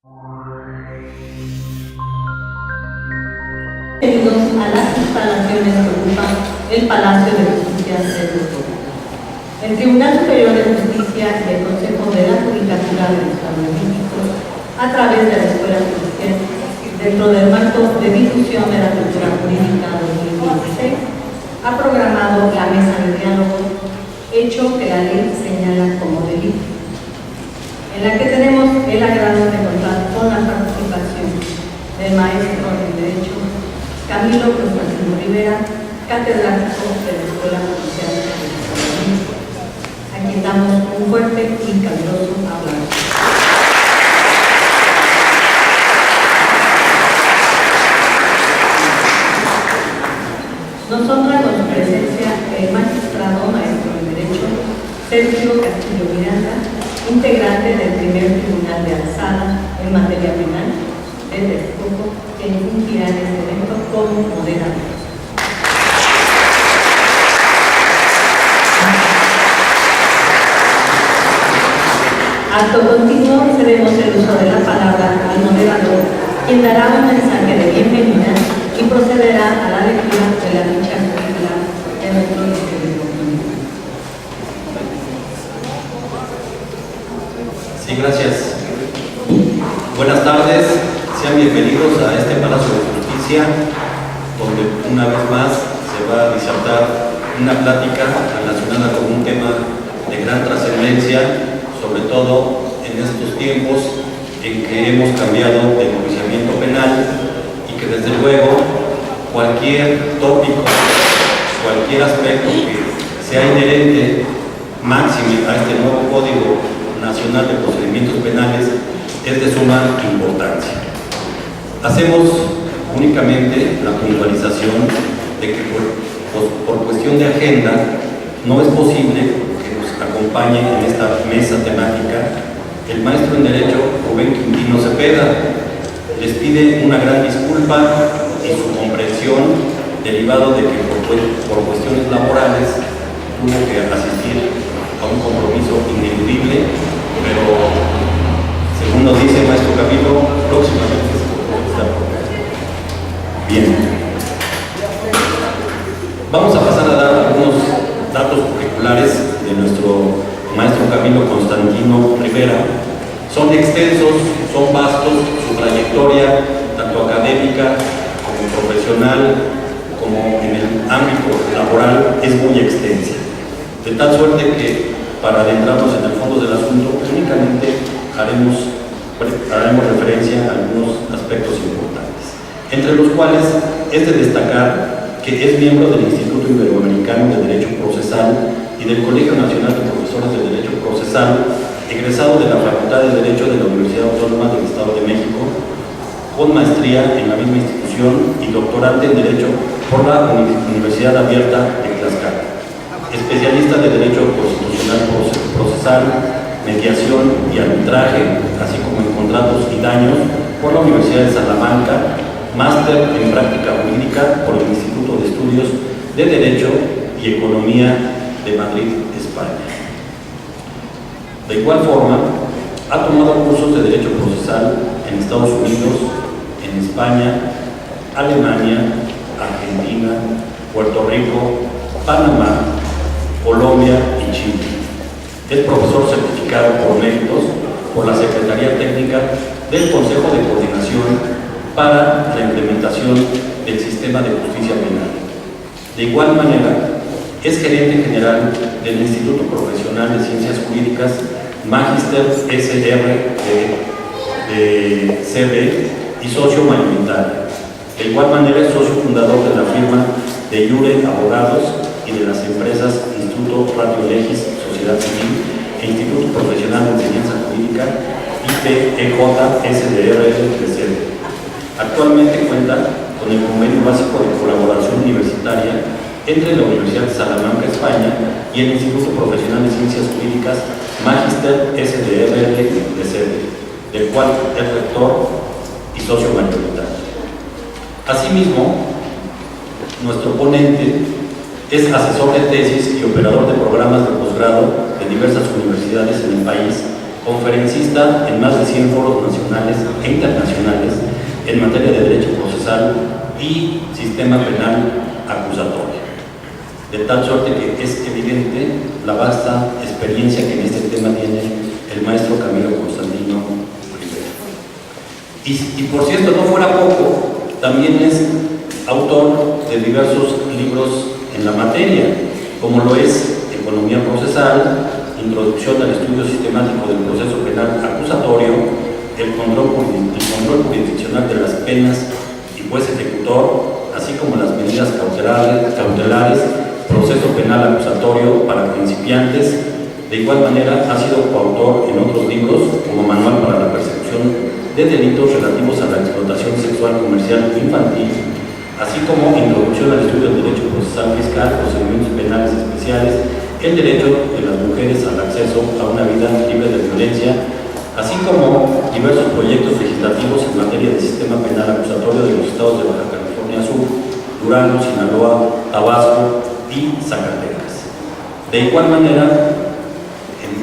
Bienvenidos a las instalaciones que ocupan el Palacio de Justicia de Bruselas. El Tribunal Superior de Justicia y el Consejo de la Judicatura del Estado de México, a través de la Escuela Judicial, dentro del marco de difusión de la cultura jurídica 2016, ha programado la mesa de diálogo, hecho que la ley señala como delito, en la que tenemos el agrado de contar con la participación del maestro en Derecho Camilo Constantino Rivera, catedrático de la Escuela Judicial de México, a quien damos un fuerte y caluroso aplauso. Nos honra con su presencia el magistrado maestro en Derecho Sergio Castillo Miranda, integrante del primer Tribunal de Alzada en materia penal de Texcoco, quien fungirá en este evento como moderador. Acto continuo, cedemos el uso de la palabra al moderador, quien dará un mensaje de bienvenida y procederá a la lectura de la ficha curricular de nuestro distinguido. Sí, gracias. Buenas tardes, sean bienvenidos a este Palacio de Justicia, donde una vez más se va a disertar una plática relacionada con un tema de gran trascendencia, sobre todo en estos tiempos en que hemos cambiado de enjuiciamiento penal y que desde luego cualquier tópico, cualquier aspecto que sea inherente máximo a este nuevo Código Nacional de Procedimientos Penales es de suma importancia. Hacemos únicamente la puntualización de que por cuestión de agenda no es posible que nos acompañe en esta mesa temática el maestro en Derecho Rubén Quintino Cepeda. Les pide una gran disculpa y su comprensión derivado de que por cuestiones laborales tuvo que asistir a un compromiso ineludible, pero según nos dice el maestro Camilo, próximamente se está por acá. Bien. Vamos a pasar a dar algunos datos curriculares de nuestro maestro Camilo Constantino Rivera. Son extensos, son vastos, su trayectoria, tanto académica como profesional, como en el ámbito laboral, es muy extensa. De tal suerte que, para adentrarnos en el fondo del asunto, únicamente haremos referencia a algunos aspectos importantes, entre los cuales es de destacar que es miembro del Instituto Iberoamericano de Derecho Procesal y del Colegio Nacional de Profesores de Derecho Procesal, egresado de la Facultad de Derecho de la Universidad Autónoma del Estado de México, con maestría en la misma institución y doctorante en Derecho por la Universidad Abierta de Tlaxcala, especialista de Derecho Constitucional Procesal, Mediación y Arbitraje, así como en Contratos y Daños por la Universidad de Salamanca, máster en Práctica Jurídica por el Instituto de Estudios de Derecho y Economía de Madrid, España. De igual forma, ha tomado cursos de Derecho Procesal en Estados Unidos, en España, Alemania, Argentina, Puerto Rico, Panamá, Colombia y Chile. Es profesor certificado por méritos por la Secretaría Técnica del Consejo de Coordinación para la implementación del sistema de justicia penal. De igual manera, es gerente general del Instituto Profesional de Ciencias Jurídicas Magister SR de CB y socio mayoritario. De igual manera, es socio fundador de la firma de Jure Abogados y de las empresas Instituto Radio Legis, Sociedad Civil e Instituto Profesional de Enseñanza Jurídica IPEJ SDR de Actualmente cuenta con el convenio básico de colaboración universitaria entre la Universidad de Salamanca, España, y el Instituto Profesional de Ciencias Jurídicas Magister SDR de sede, del cual es rector y socio mayoritario. Asimismo, nuestro ponente es asesor de tesis y operador de programas de posgrado de diversas universidades en el país conferencista en más de 100 foros nacionales e internacionales en materia de derecho procesal y sistema penal acusatorio. De tal suerte que es evidente la vasta experiencia que en este tema tiene el maestro Camilo Constantino Rivera. Y por cierto, no fuera poco, también es autor de diversos libros en la materia, como lo es Economía Procesal, Introducción al Estudio Sistemático del Proceso Penal Acusatorio, el control jurisdiccional de las penas y juez ejecutor, así como las medidas cautelares, proceso penal acusatorio para principiantes. De igual manera, ha sido coautor en otros libros, como Manual para la Persecución de Delitos relativos a la explotación sexual comercial infantil, así como Introducción al Estudio del Derecho Procesal Fiscal, Procedimientos Penales Especiales, el derecho de las mujeres al acceso a una vida libre de violencia, así como diversos proyectos legislativos en materia de sistema penal acusatorio de los estados de Baja California Sur, Durango, Sinaloa, Tabasco y Zacatecas. De igual manera,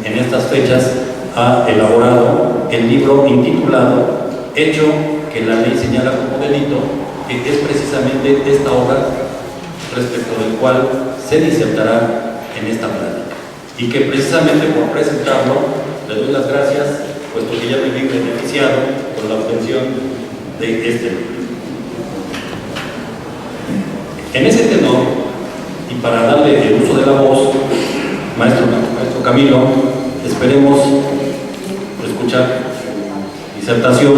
en estas fechas ha elaborado el libro intitulado Hecho que la ley señala como delito, que es precisamente esta obra respecto del cual se disertará en esta plática, y que precisamente por presentarlo le doy las gracias, puesto que ya me vi beneficiado con la obtención de este libro. En ese tenor, y para darle el uso de la voz, maestro Camilo, esperemos escuchar su disertación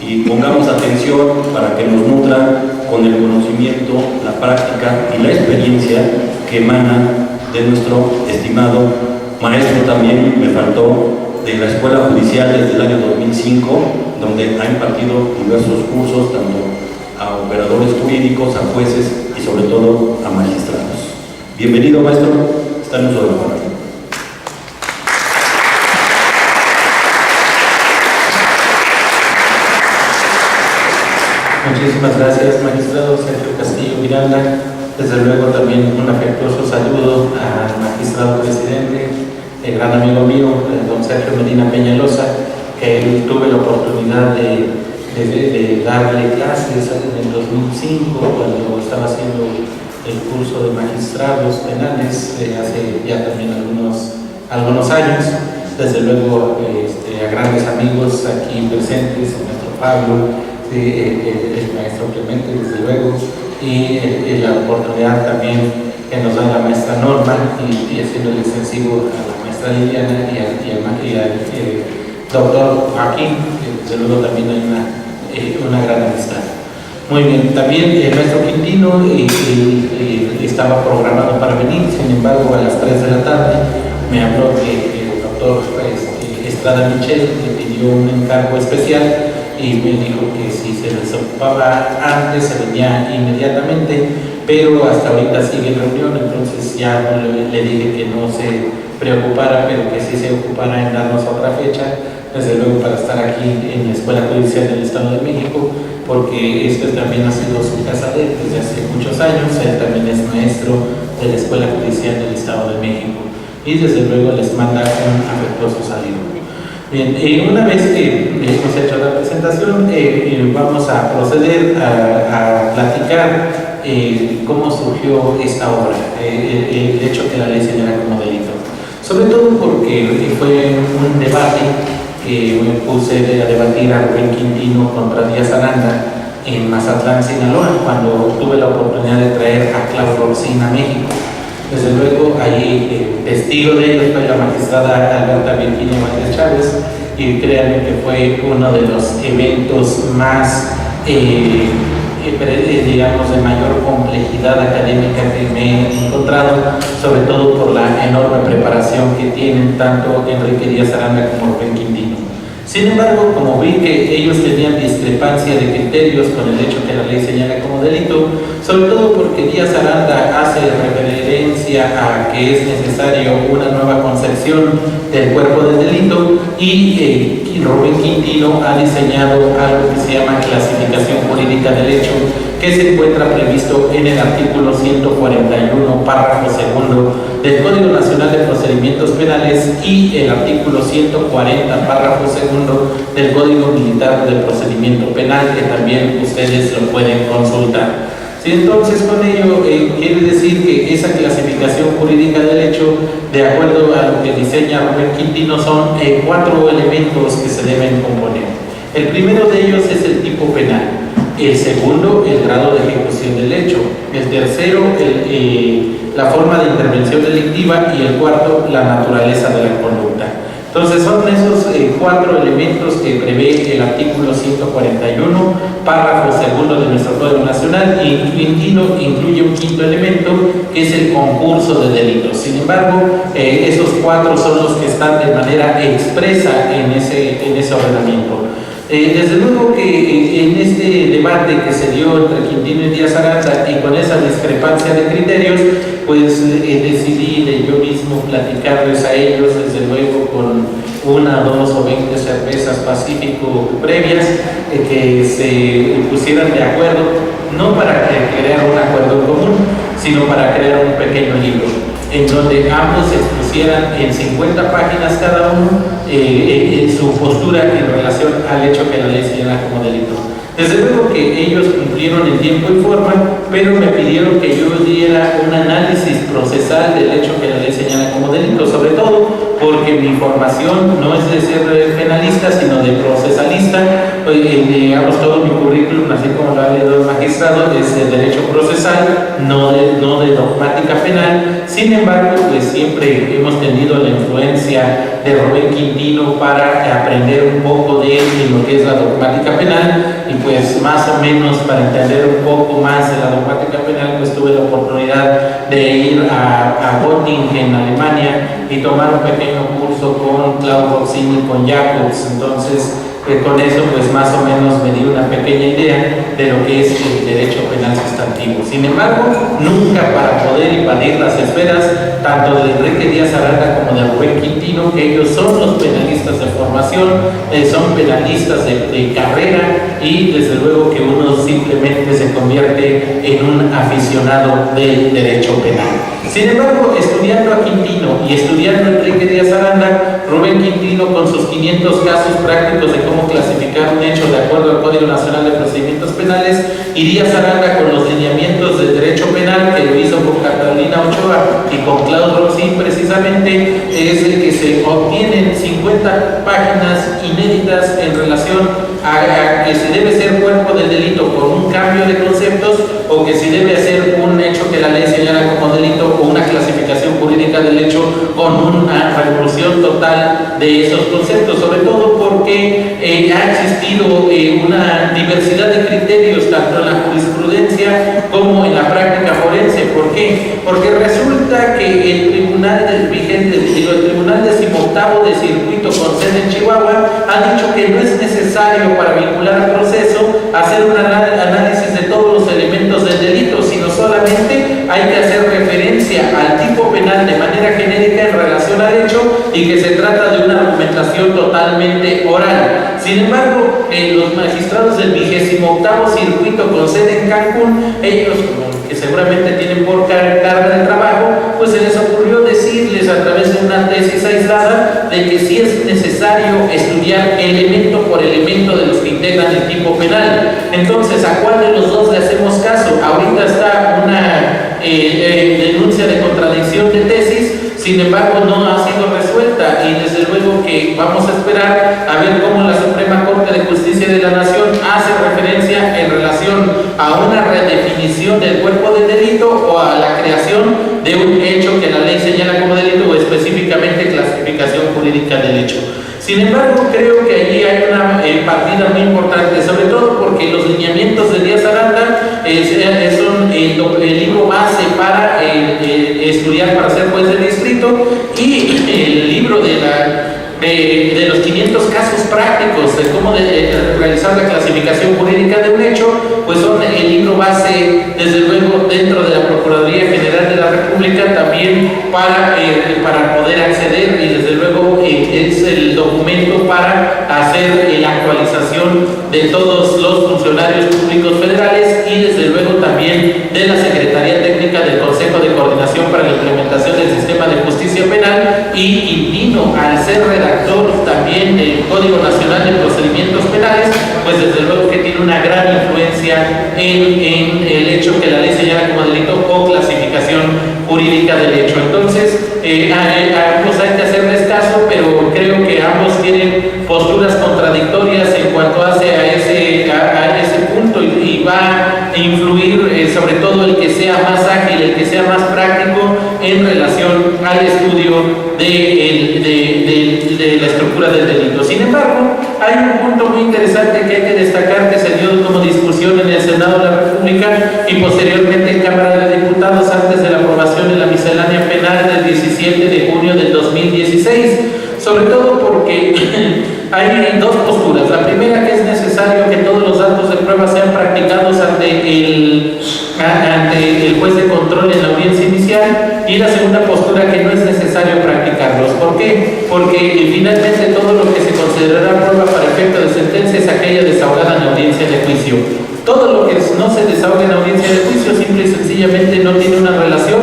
y pongamos atención para que nos nutra con el conocimiento, la práctica y la experiencia que emana de nuestro estimado maestro. También me faltó de la Escuela Judicial desde el año 2005, donde ha impartido diversos cursos tanto a operadores jurídicos, a jueces y sobre todo a magistrados. Bienvenido, maestro, está en uso de la palabra. Muchísimas gracias, magistrado Sergio Castillo Miranda. Desde luego también un afectuoso saludo al magistrado presidente, el gran amigo mío, don Sergio Medina Peñalosa, que tuve la oportunidad de darle clases en el 2005, cuando estaba haciendo el curso de magistrados penales, hace ya también algunos años. Desde luego a grandes amigos aquí presentes, el maestro Pablo, el maestro Clemente, desde luego, y la oportunidad también que nos da la maestra Norma, y haciéndole extensivo a la maestra Liliana y al doctor Joaquín, que desde luego también hay una gran amistad. Muy bien, también el maestro Quintino estaba programado para venir, sin embargo a las 3 de la tarde me habló que el doctor Estrada Michel le pidió un encargo especial y me dijo que si se desocupaba antes se venía inmediatamente, pero hasta ahorita sigue en reunión, entonces ya le dije que no se preocupara, pero que sí se ocupara en darnos otra fecha, desde luego para estar aquí en la Escuela Judicial del Estado de México, porque este también ha sido su casa desde hace muchos años. Él también es maestro de la Escuela Judicial del Estado de México y desde luego les manda un afectuoso saludo. Bien, una vez que hemos hecho la presentación, vamos a proceder a platicar cómo surgió esta obra, el hecho que la ley señala como delito. Sobre todo porque fue un debate que me puse a debatir a Rubén Quintino contra Díaz Aranda en Mazatlán, Sinaloa, cuando tuve la oportunidad de traer a Claudio Orsina a México. Desde luego, ahí testigo de ellos fue la magistrada Alberta Virginia Valdez Chávez, y créanme que fue uno de los eventos más, digamos, de mayor complejidad académica que me he encontrado, sobre todo por la enorme preparación que tienen tanto Enrique Díaz Aranda como Rubén Quintino. Sin embargo, como vi que ellos tenían discrepancia de criterios con el hecho que la ley señala como delito, sobre todo porque Díaz Aranda hace referencia a que es necesario una nueva concepción del cuerpo del delito, y Rubén Quintino ha diseñado algo que se llama clasificación jurídica del hecho, que se encuentra previsto en el artículo 141, párrafo segundo del Código Nacional de Procedimientos Penales y el artículo 140, párrafo segundo del Código Militar de Procedimiento Penal, que también ustedes lo pueden consultar. Sí, entonces, con ello quiere decir que esa clasificación jurídica del hecho, de acuerdo a lo que diseña Rubén Quintino, son 4 elementos que se deben componer. El primero de ellos es el tipo penal, el segundo, el grado de ejecución del hecho, el tercero, la forma de intervención delictiva, y el cuarto, la naturaleza de la conducta. Entonces son esos 4 elementos que prevé el artículo 141, párrafo segundo de nuestro Código Nacional, y Quintino incluye un quinto elemento que es el concurso de delitos. Sin embargo, esos 4 son los que están de manera expresa en ese ordenamiento. Desde luego que en este debate que se dio entre Quintino y Díaz Aranda, y con esa discrepancia de criterios, pues decidí yo mismo platicarles a ellos, desde luego con 1, 2 o 20 cervezas Pacífico previas, que se pusieran de acuerdo, no para crear un acuerdo común, sino para crear un pequeño libro, en donde ambos expusieran en 50 páginas cada uno su postura en relación al hecho que la ley señala como delito. Desde luego que ellos cumplieron en tiempo y forma, pero me pidieron que yo diera un análisis procesal del hecho que la ley señala como delito, sobre todo porque mi formación no es de ser penalista, sino de procesalista. Digamos, todo mi currículum, así como lo ha leído el magistrado, es de derecho procesal, no de dogmática penal. Sin embargo, pues siempre hemos tenido la influencia de Rubén Quintino para aprender un poco de lo que es la dogmática penal, y pues más o menos para entender un poco más de la dogmática penal, pues tuve la oportunidad de ir a Göttingen, Alemania, y tomar un pequeño curso con Claudio Rossini y con Jacobs. Entonces, con eso pues más o menos me di una pequeña idea de lo que es el derecho penal sustantivo. Sin embargo, nunca para poder invadir las esferas tanto de Enrique Díaz Aranda como de Rubén Quintino, que ellos son los penalistas de formación, son penalistas de carrera, y desde luego que uno simplemente se convierte en un aficionado del derecho penal. Sin embargo, estudiando a Quintino y estudiando a Enrique Díaz Aranda, Rubén Quintino con sus 500 casos prácticos de cómo clasificar un hecho de acuerdo al Código Nacional de Procedimientos Penales, y Díaz Aranda con los lineamientos del derecho penal, que lo hizo con Catalina Ochoa y con Claudio Rossini precisamente, es el que se obtienen 50 páginas inéditas en relación a que si debe ser cuerpo del delito con un cambio de conceptos, o que si debe ser un hecho que la ley señala como delito, o una clasificación jurídica del hecho con una revolución total de esos conceptos, sobre todo porque ha existido una diversidad de criterios tanto en la jurisprudencia como en la práctica forense. ¿Por qué? Porque resulta que el Tribunal del vigente, el Tribunal 18º de Circuito con sede en Chihuahua, ha dicho que no es necesario para vincular al proceso hacer un análisis de todos los elementos del delito, sino solamente hay que hacer referencia al tipo penal de manera genérica en relación al hecho, y que se trata de una argumentación totalmente oral. Sin embargo, los magistrados del 28º Circuito con sede en Cancún, ellos, que seguramente tienen por carga de trabajo, pues se les ocurrió decirles a través de una tesis aislada de que sí es necesario estudiar elemento por elemento de los que integran el tipo penal. Entonces, ¿a cuál de los dos le hacemos caso? Ahorita está una denuncia de contradicción de tesis, sin embargo no ha sido resuelta, y desde luego que vamos a esperar a ver cómo la Suprema Corte de Justicia de la Nación hace referencia en relación a una redefinición del cuerpo del delito, o a la creación de un hecho que la ley señala como delito, o específicamente clasificación jurídica del hecho. Sin embargo, creo que allí hay una partida muy importante, sobre todo porque los lineamientos de Díaz Aranda son el libro base para estudiar para ser juez del distrito, y el libro de los 500 casos prácticos de cómo realizar la clasificación jurídica de un hecho, pues son el libro base, desde luego, dentro de la Procuraduría General de la República, también para poder acceder, y desde luego es el documento para hacer la actualización de todos los funcionarios públicos federales, y desde luego también de la Secretaría Técnica del Consejo de Coordinación para la Implementación del Sistema de Justicia Penal, y vino al ser redactor también del Código Nacional de Procedimientos Penales, pues desde luego que tiene una gran influencia en el hecho que la ley señala como delito o clasificación jurídica del hecho. Entonces, ambos hay que hacerles caso, pero creo que ambos tienen posturas contradictorias en cuanto hace a ese punto, y va a influir sobre todo el que sea más ágil, el que sea más práctico en relación al estudio de la estructura del delito. Sin embargo, hay un punto muy interesante que hay que destacar, que se dio como discusión en el Senado de la República y posteriormente en Cámara de Diputados antes de la aprobación de la miscelánea penal del 17 de junio del 2016, sobre todo porque hay dos posturas. La primera, que es necesario que todos los datos de prueba sean practicados ante el juez de control en la audiencia inicial, y la segunda postura, que no es necesario practicarlos. ¿Por qué? Porque finalmente todo lo que se considerará prueba para efecto de sentencia es aquella desahogada en la audiencia de juicio. Todo lo que no se desahoga en la audiencia de juicio simple y sencillamente no tiene una relación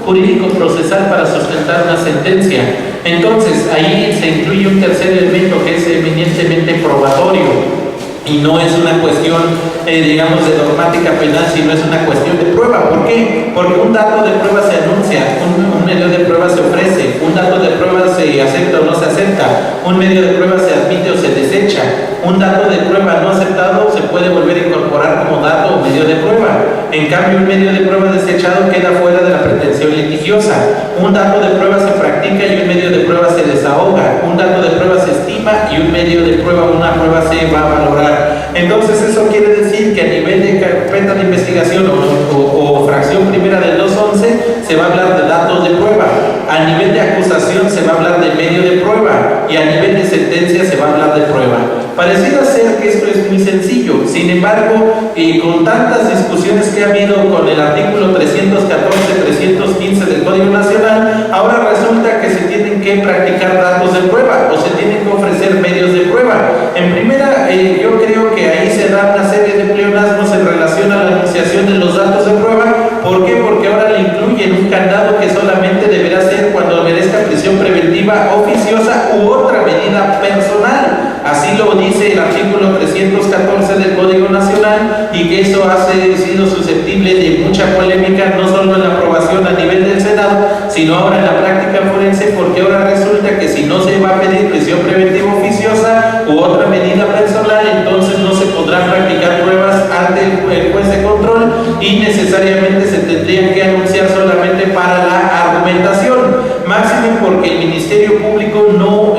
jurídico-procesal para sustentar una sentencia. Entonces, ahí se incluye un tercer elemento que es eminentemente probatorio. Y no es una cuestión, digamos, de dogmática penal, sino es una cuestión de prueba. ¿Por qué? Porque un dato de prueba se anuncia, un medio de prueba se ofrece, un dato de prueba se acepta o no se acepta, un medio de prueba se admite o se desecha, un dato de prueba no aceptado se puede volver a incorporar como dato o medio de prueba. En cambio, un medio de prueba desechado queda fuera de la pretensión litigiosa. Un dato de prueba se practica y un medio de prueba se desahoga. Un dato de prueba se estima y un medio de prueba, una prueba se va a valorar. Entonces, eso quiere decir que a nivel de carpeta de investigación o fracción primera del 211 se va a hablar de datos de prueba, a nivel de acusación se va a hablar de medio de prueba, y a nivel de sentencia se va a hablar de prueba. Pareciera ser que esto es muy sencillo. Sin embargo, con tantas discusiones que ha habido con el artículo 314, 315 del Código Nacional, ahora resulta que se tienen que practicar datos de prueba o se tienen que ofrecer medios de prueba. En primera, yo creo que ahí se da una serie de pleonasmos en relación a la anunciación de los datos de prueba. ¿Por qué? Porque ahora le incluyen un candado que solamente deberá ser cuando merezca prisión preventiva oficiosa u otra medida personal. Así lo dice el artículo 314 del Código Nacional, y que eso ha sido susceptible de mucha polémica, no solo en la aprobación a nivel del Senado, sino ahora en la práctica forense, porque ahora resulta que si no se va a pedir prisión preventiva oficiosa u otra medida personal, entonces no se podrán practicar pruebas ante el juez de control, y necesariamente se tendrían que anunciar solamente para la argumentación. Máximo porque el Ministerio Público no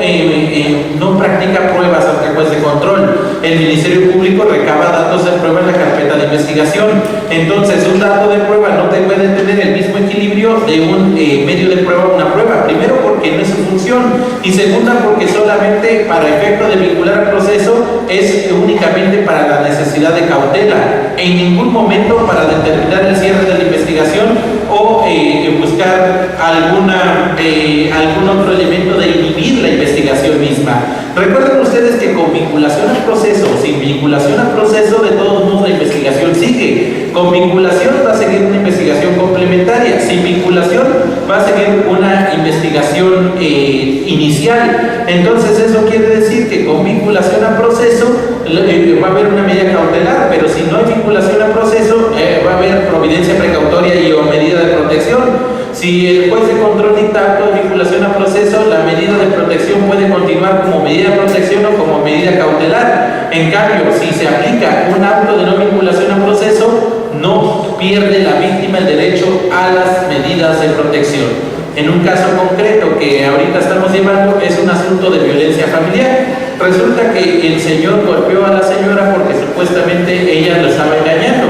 practica pruebas ante el juez de control. El Ministerio Público recaba datos de prueba en la carpeta de investigación. Entonces, un dato de prueba no te puede tener el mismo equilibrio de un medio de prueba o una prueba. Primero, porque no es su función, y segunda, porque solamente para efecto de vincular al proceso es únicamente para la necesidad de cautela, en ningún momento para determinar el cierre de la investigación o buscar algún otro elemento de inhibir la investigación misma. Recuerden ustedes que con vinculación al proceso o sin vinculación al proceso, de todos modos la investigación sigue. Con vinculación va a seguir una investigación complementaria, sin vinculación va a seguir una investigación inicial. Entonces, eso quiere decir que con vinculación al proceso va a haber una medida cautelar, pero si no hay vinculación al proceso, va a haber providencia precautoria y o medida de protección. Si el juez de control dicta acto de vinculación al proceso, la medida de protección puede continuar como medida de protección o como medida cautelar. En cambio, si se aplica un acto de no vinculación al proceso, no pierde la víctima el derecho a las medidas de protección. En un caso concreto que ahorita estamos llevando, es un asunto de violencia familiar. Resulta que el señor golpeó a la señora porque supuestamente ella lo estaba engañando.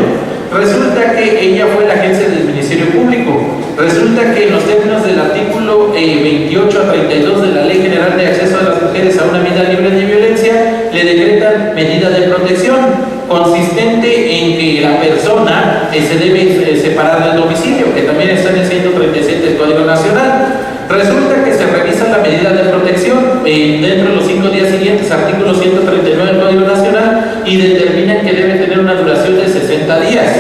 Resulta que ella fue la agencia del Ministerio Público. Resulta que en los términos del artículo 28 a 32 de la Ley General de Acceso de las Mujeres a una Vida Libre de Violencia, le decretan medida de protección, consistente en que la persona se debe separar del domicilio, que también está en el 137 del Código Nacional. Resulta que se revisa la medida de protección dentro de los 5 días siguientes, artículo 139 del Código Nacional, y determinan que debe tener una duración de 60 días.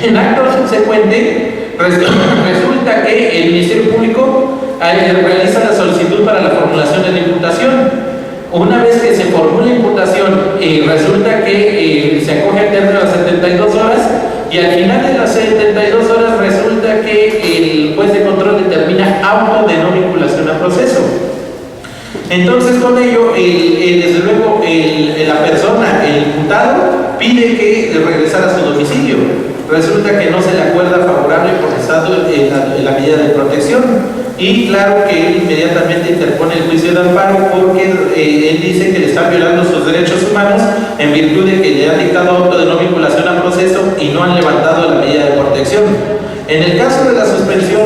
En acto subsecuente, resulta que el Ministerio Público realiza la solicitud para la formulación de la imputación. Una vez que se formula la imputación, resulta que se acoge al término de las 72 horas y al final de las 72 horas resulta que el juez de control determina auto de no vinculación a proceso. Entonces, con ello, desde luego, la persona, el imputado, pide que regresara a su domicilio. Resulta que no se le acuerda favorable por estado en la medida de protección. Y claro que él inmediatamente interpone el juicio de amparo porque él dice que le están violando sus derechos humanos en virtud de que le han dictado auto de no vinculación a proceso y no han levantado la medida de protección. En el caso de la suspensión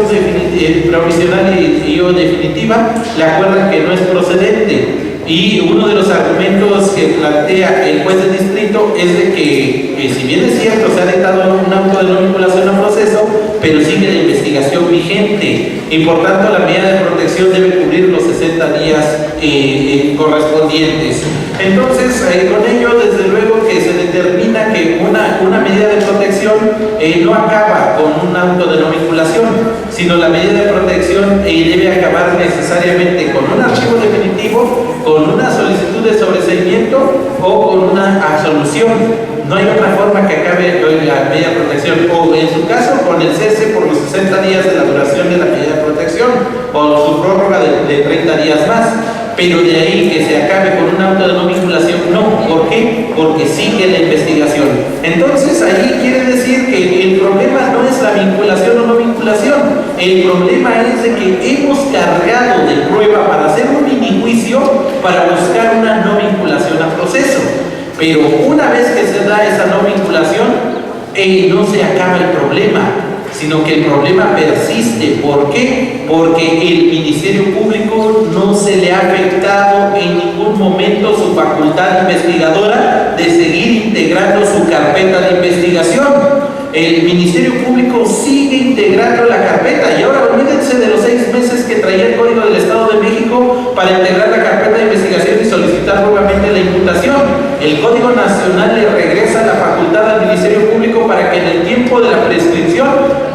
provisional y o definitiva, le acuerdan que no es procedente. Y uno de los argumentos que plantea el juez de distrito es de que si bien es cierto, se ha dictado un auto de no vinculación a proceso, pero sigue la investigación vigente y por tanto la medida de protección debe cubrir los 60 días correspondientes. Entonces, con ello, desde luego que se determina que una medida de protección no acaba con un auto de no vinculación, sino la medida de protección debe acabar necesariamente con un archivo definitivo, con una solicitud de sobreseimiento o con una absolución. No hay otra forma que acabe la medida de protección, o en su caso con el cese por los 60 días de la duración de la medida de protección o su prórroga de 30 días más. Pero de ahí que se acabe con un auto de no vinculación, no. ¿Por qué? Porque sigue la investigación. Entonces, ahí quiere decir que el problema no es la vinculación o no vinculación. El problema es de que hemos cargado de prueba para hacer un mini juicio para buscar una no vinculación a proceso. Pero una vez que se da esa no vinculación, no se acaba el problema, sino que el problema persiste. ¿Por qué? Porque el Ministerio Público no se le ha afectado en ningún momento su facultad investigadora de seguir integrando su carpeta de investigación. El Ministerio Público sigue integrando la carpeta y ahora olvídense de los 6 meses que traía el Código del Estado de México para integrar la carpeta de investigación y solicitar nuevamente la imputación. El Código Nacional le regresa la facultad al Ministerio Público para que en el tiempo de la prescripción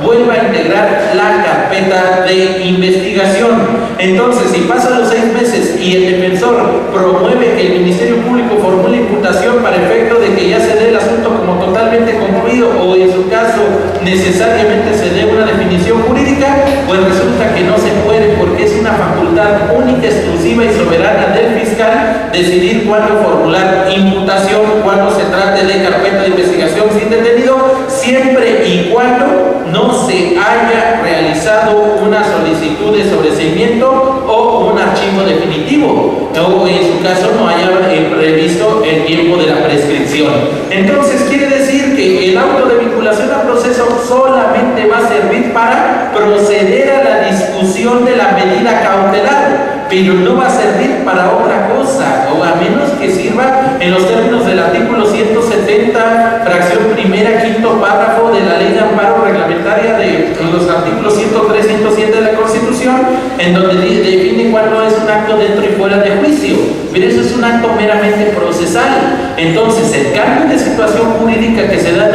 vuelva a integrar la carpeta de investigación. Entonces, si pasan los 6 meses y el defensor promueve que el Ministerio Público formule imputación para efecto de que ya se dé el asunto como totalmente concluido o en su caso necesariamente se dé una definición jurídica, pues resulta que no se puede porque es una facultad única, exclusiva y soberana del fiscal decidir cuándo formular imputación, cuándo se trate de carpeta de investigación sin detenido, siempre y cuando no se haya realizado una solicitud de sobreseimiento o un archivo definitivo, o en su caso no haya previsto el tiempo de la prescripción. Entonces quiere decir que el auto de vinculación a proceso solamente va a servir para proceder a la discusión de la medida cautelar, pero no va a servir para otra cosa, o a menos que sirva en los términos del artículo 170, fracción primera, quinto párrafo de la Ley de Amparo Reglamentaria de los artículos 103 y 107 de la Constitución, en donde define cuándo es un acto dentro y fuera de juicio. Pero eso es un acto meramente procesal. Entonces, el cambio de situación jurídica que se da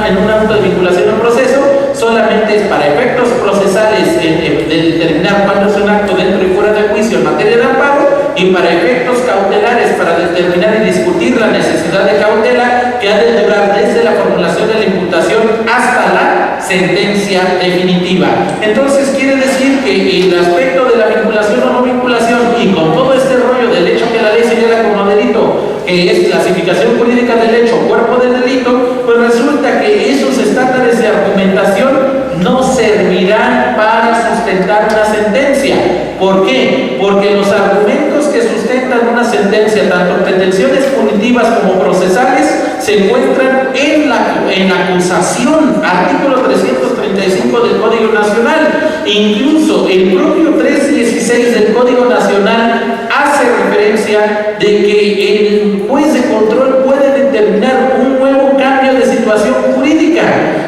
en un acto de vinculación a proceso solamente es para efectos procesales de determinar cuándo es un acto dentro y fuera de juicio en materia de amparo, y para efectos cautelares para determinar y discutir la necesidad de cautela que ha de durar desde la formulación de la imputación hasta la sentencia definitiva. Entonces quiere decir que el aspecto de la vinculación o no vinculación, y con todo este rollo del hecho que la ley señala como delito, que es clasificación jurídica del hecho, cuerpo del delito, pues resulta que esos estándares de argumentación no servirán para sustentar una sentencia. ¿Por qué? Porque los argumentos que sustentan una sentencia, tanto pretensiones punitivas como procesales, se encuentran en la acusación, artículo 335 del Código Nacional. Incluso el propio 316 del Código Nacional hace referencia de que el juez de control puede determinar un nuevo cambio de situación jurídica,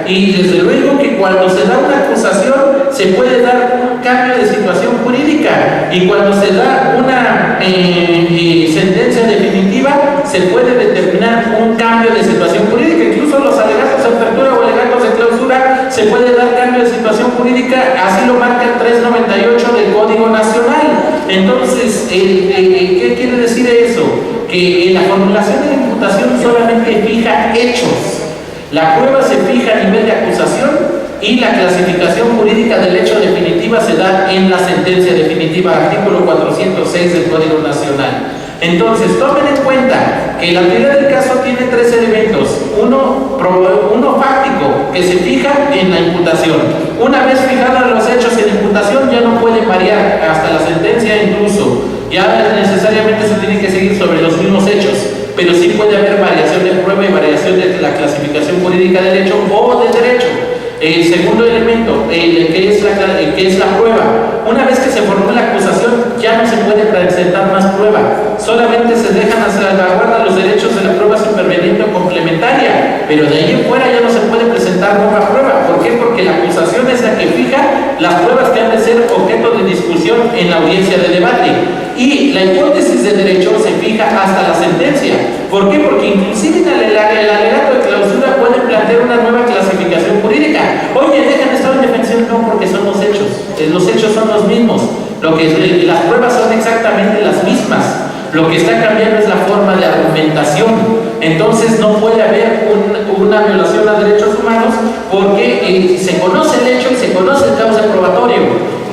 y desde luego que cuando se da una acusación se puede dar un cambio de situación jurídica, y cuando se da una sentencia definitiva se puede determinar un cambio de situación jurídica. Incluso los alegatos de apertura o alegatos de clausura se puede dar cambio de situación jurídica, así lo marca el 398 del Código Nacional. Entonces, ¿qué quiere decir eso? Que la formulación de la imputación solamente fija hechos. La prueba se fija a nivel de acusación y la clasificación jurídica del hecho definitiva se da en la sentencia definitiva, artículo 406 del Código Nacional. Entonces, tomen en cuenta que la teoría del caso tiene tres elementos. Uno fáctico, que se fija en la imputación. Una vez fijados los hechos en imputación, ya no pueden variar hasta la sentencia incluso. Ya necesariamente se tiene que seguir sobre los mismos hechos, pero sí puede haber variación de prueba y variación de la clasificación jurídica del hecho o del derecho. El segundo elemento, que es la prueba. Una vez que se formula la acusación, ya no se puede presentar más prueba. Solamente se dejan a salvaguardar los derechos de la prueba superveniente o complementaria, pero de ahí en fuera ya no se puede presentar nueva prueba. ¿Por qué? Porque la acusación es la que fija las pruebas que han de ser objeto de discusión en la audiencia de debate. Y la hipótesis de derecho se fija hasta la sentencia. ¿Por qué? Porque inclusive en el alegato de clausura pueden plantear una nueva clasificación jurídica. Oye, dejan estado en defensión. No, porque son los hechos. Los hechos son los mismos. Las pruebas son exactamente las mismas. Lo que está cambiando es la forma de argumentación. Entonces no puede haber una violación a derechos humanos porque se conoce el hecho y se conoce el causa probatorio.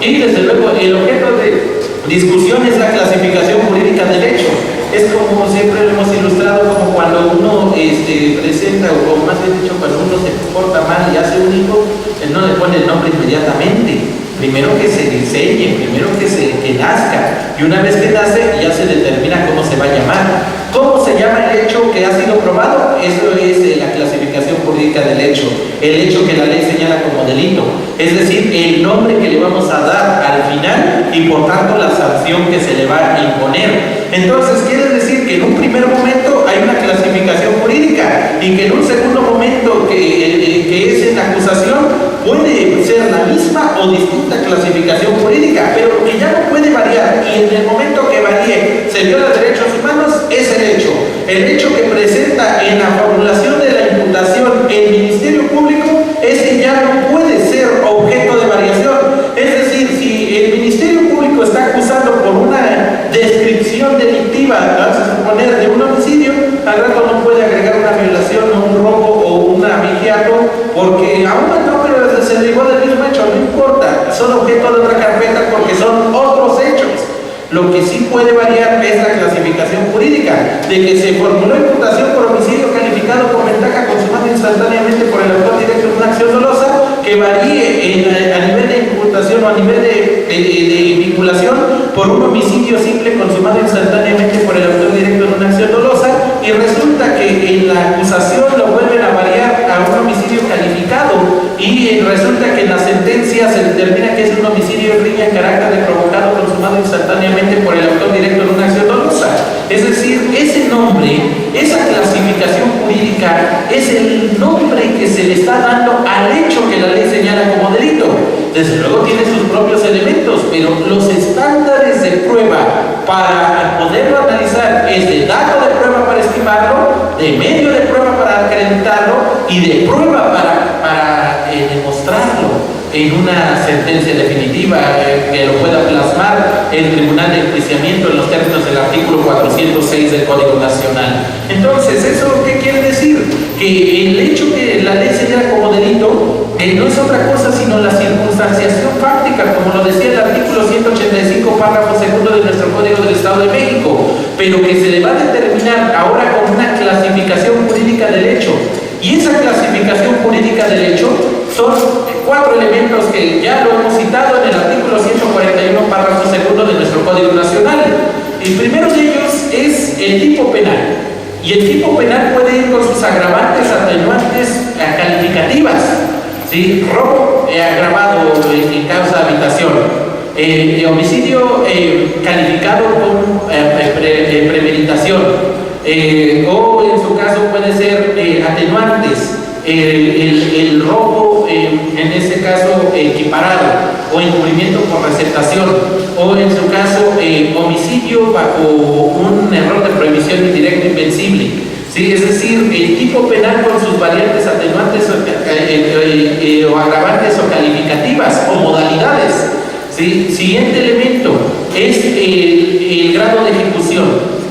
Y desde luego el objeto de discusión es la clasificación jurídica del hecho. Es como siempre lo hemos ilustrado, como cuando uno presenta, o más bien dicho, cuando uno se porta mal y hace un hijo, no le pone el nombre inmediatamente. Primero que se diseñe, primero que nazca, y una vez que nace ya se determina cómo se va a llamar. ¿Cómo se llama el hecho que ha sido probado? Eso es la clasificación jurídica del hecho, el hecho que la ley señala como delito, es decir, el nombre que le vamos a dar al final y por tanto la sanción que se le va a imponer. Entonces quiere decir que en un primer momento hay una clasificación jurídica y que en un segundo momento que es en la acusación puede ser la misma o distinta clasificación jurídica, pero lo que ya no puede variar y en el momento que varíe se viola derechos humanos es el hecho que presenta en la formulación de la imputación el Ministerio Público, ese ya no puede ser objeto de variación. Es decir, si el Ministerio Público está acusando por una descripción delictiva, vamos a suponer, de un homicidio, al rato no puede agregar una violación o un robo o un abigeato, porque aún no, pero se derivó del mismo hecho, no importa, son objeto de otra carpeta porque son otros hechos. Lo que sí puede variar es la clasificación jurídica, de que se formuló imputación por homicidio calificado con ventaja consumado instantáneamente por el autor directo de una acción dolosa, que varíe a nivel de imputación o a nivel de vinculación por un homicidio simple consumado instantáneamente por el autor directo de una acción dolosa, y resulta que en la acusación lo vuelven a variar a un homicidio calificado, y resulta que en la sentencia se determina que es un homicidio en riña en carácter de provocado consumado instantáneamente por el autor directo de una acción dolosa. Es decir, ese nombre, esa clasificación jurídica es el nombre que se le está dando al hecho que la ley señala como delito. Desde luego tiene sus propios elementos, pero los estándares de prueba para poderlo analizar es de dato de prueba para estimarlo, de medio de prueba para acreditarlo y de prueba para demostrarlo en una sentencia definitiva que lo pueda plasmar el Tribunal de Enjuiciamiento en los términos del artículo 406 del Código Nacional. Entonces, ¿eso qué quiere decir? Que el hecho que la ley señala como delito no es otra cosa sino la circunstanciación fáctica, como lo decía el artículo 185, párrafo segundo de nuestro Código del Estado de México, pero que se le va a determinar ahora con una clasificación jurídica del hecho. Y esa clasificación jurídica del hecho son 4 elementos que ya lo hemos citado en el artículo 141, párrafo segundo de nuestro Código Nacional. El primero de ellos es el tipo penal. Y el tipo penal puede ir con sus agravantes, atenuantes calificativas. ¿Sí? Robo agravado en causa de habitación. Homicidio calificado con premeditación. O en su caso puede ser atenuantes. El robo, en ese caso equiparado, o encubrimiento por receptación, o en su caso homicidio bajo un error de prohibición indirecta invencible. ¿Sí? ¿sí? Es decir, el tipo penal con sus variantes atenuantes o agravantes o calificativas o modalidades. ¿Sí? Siguiente elemento es el grado de ejecución.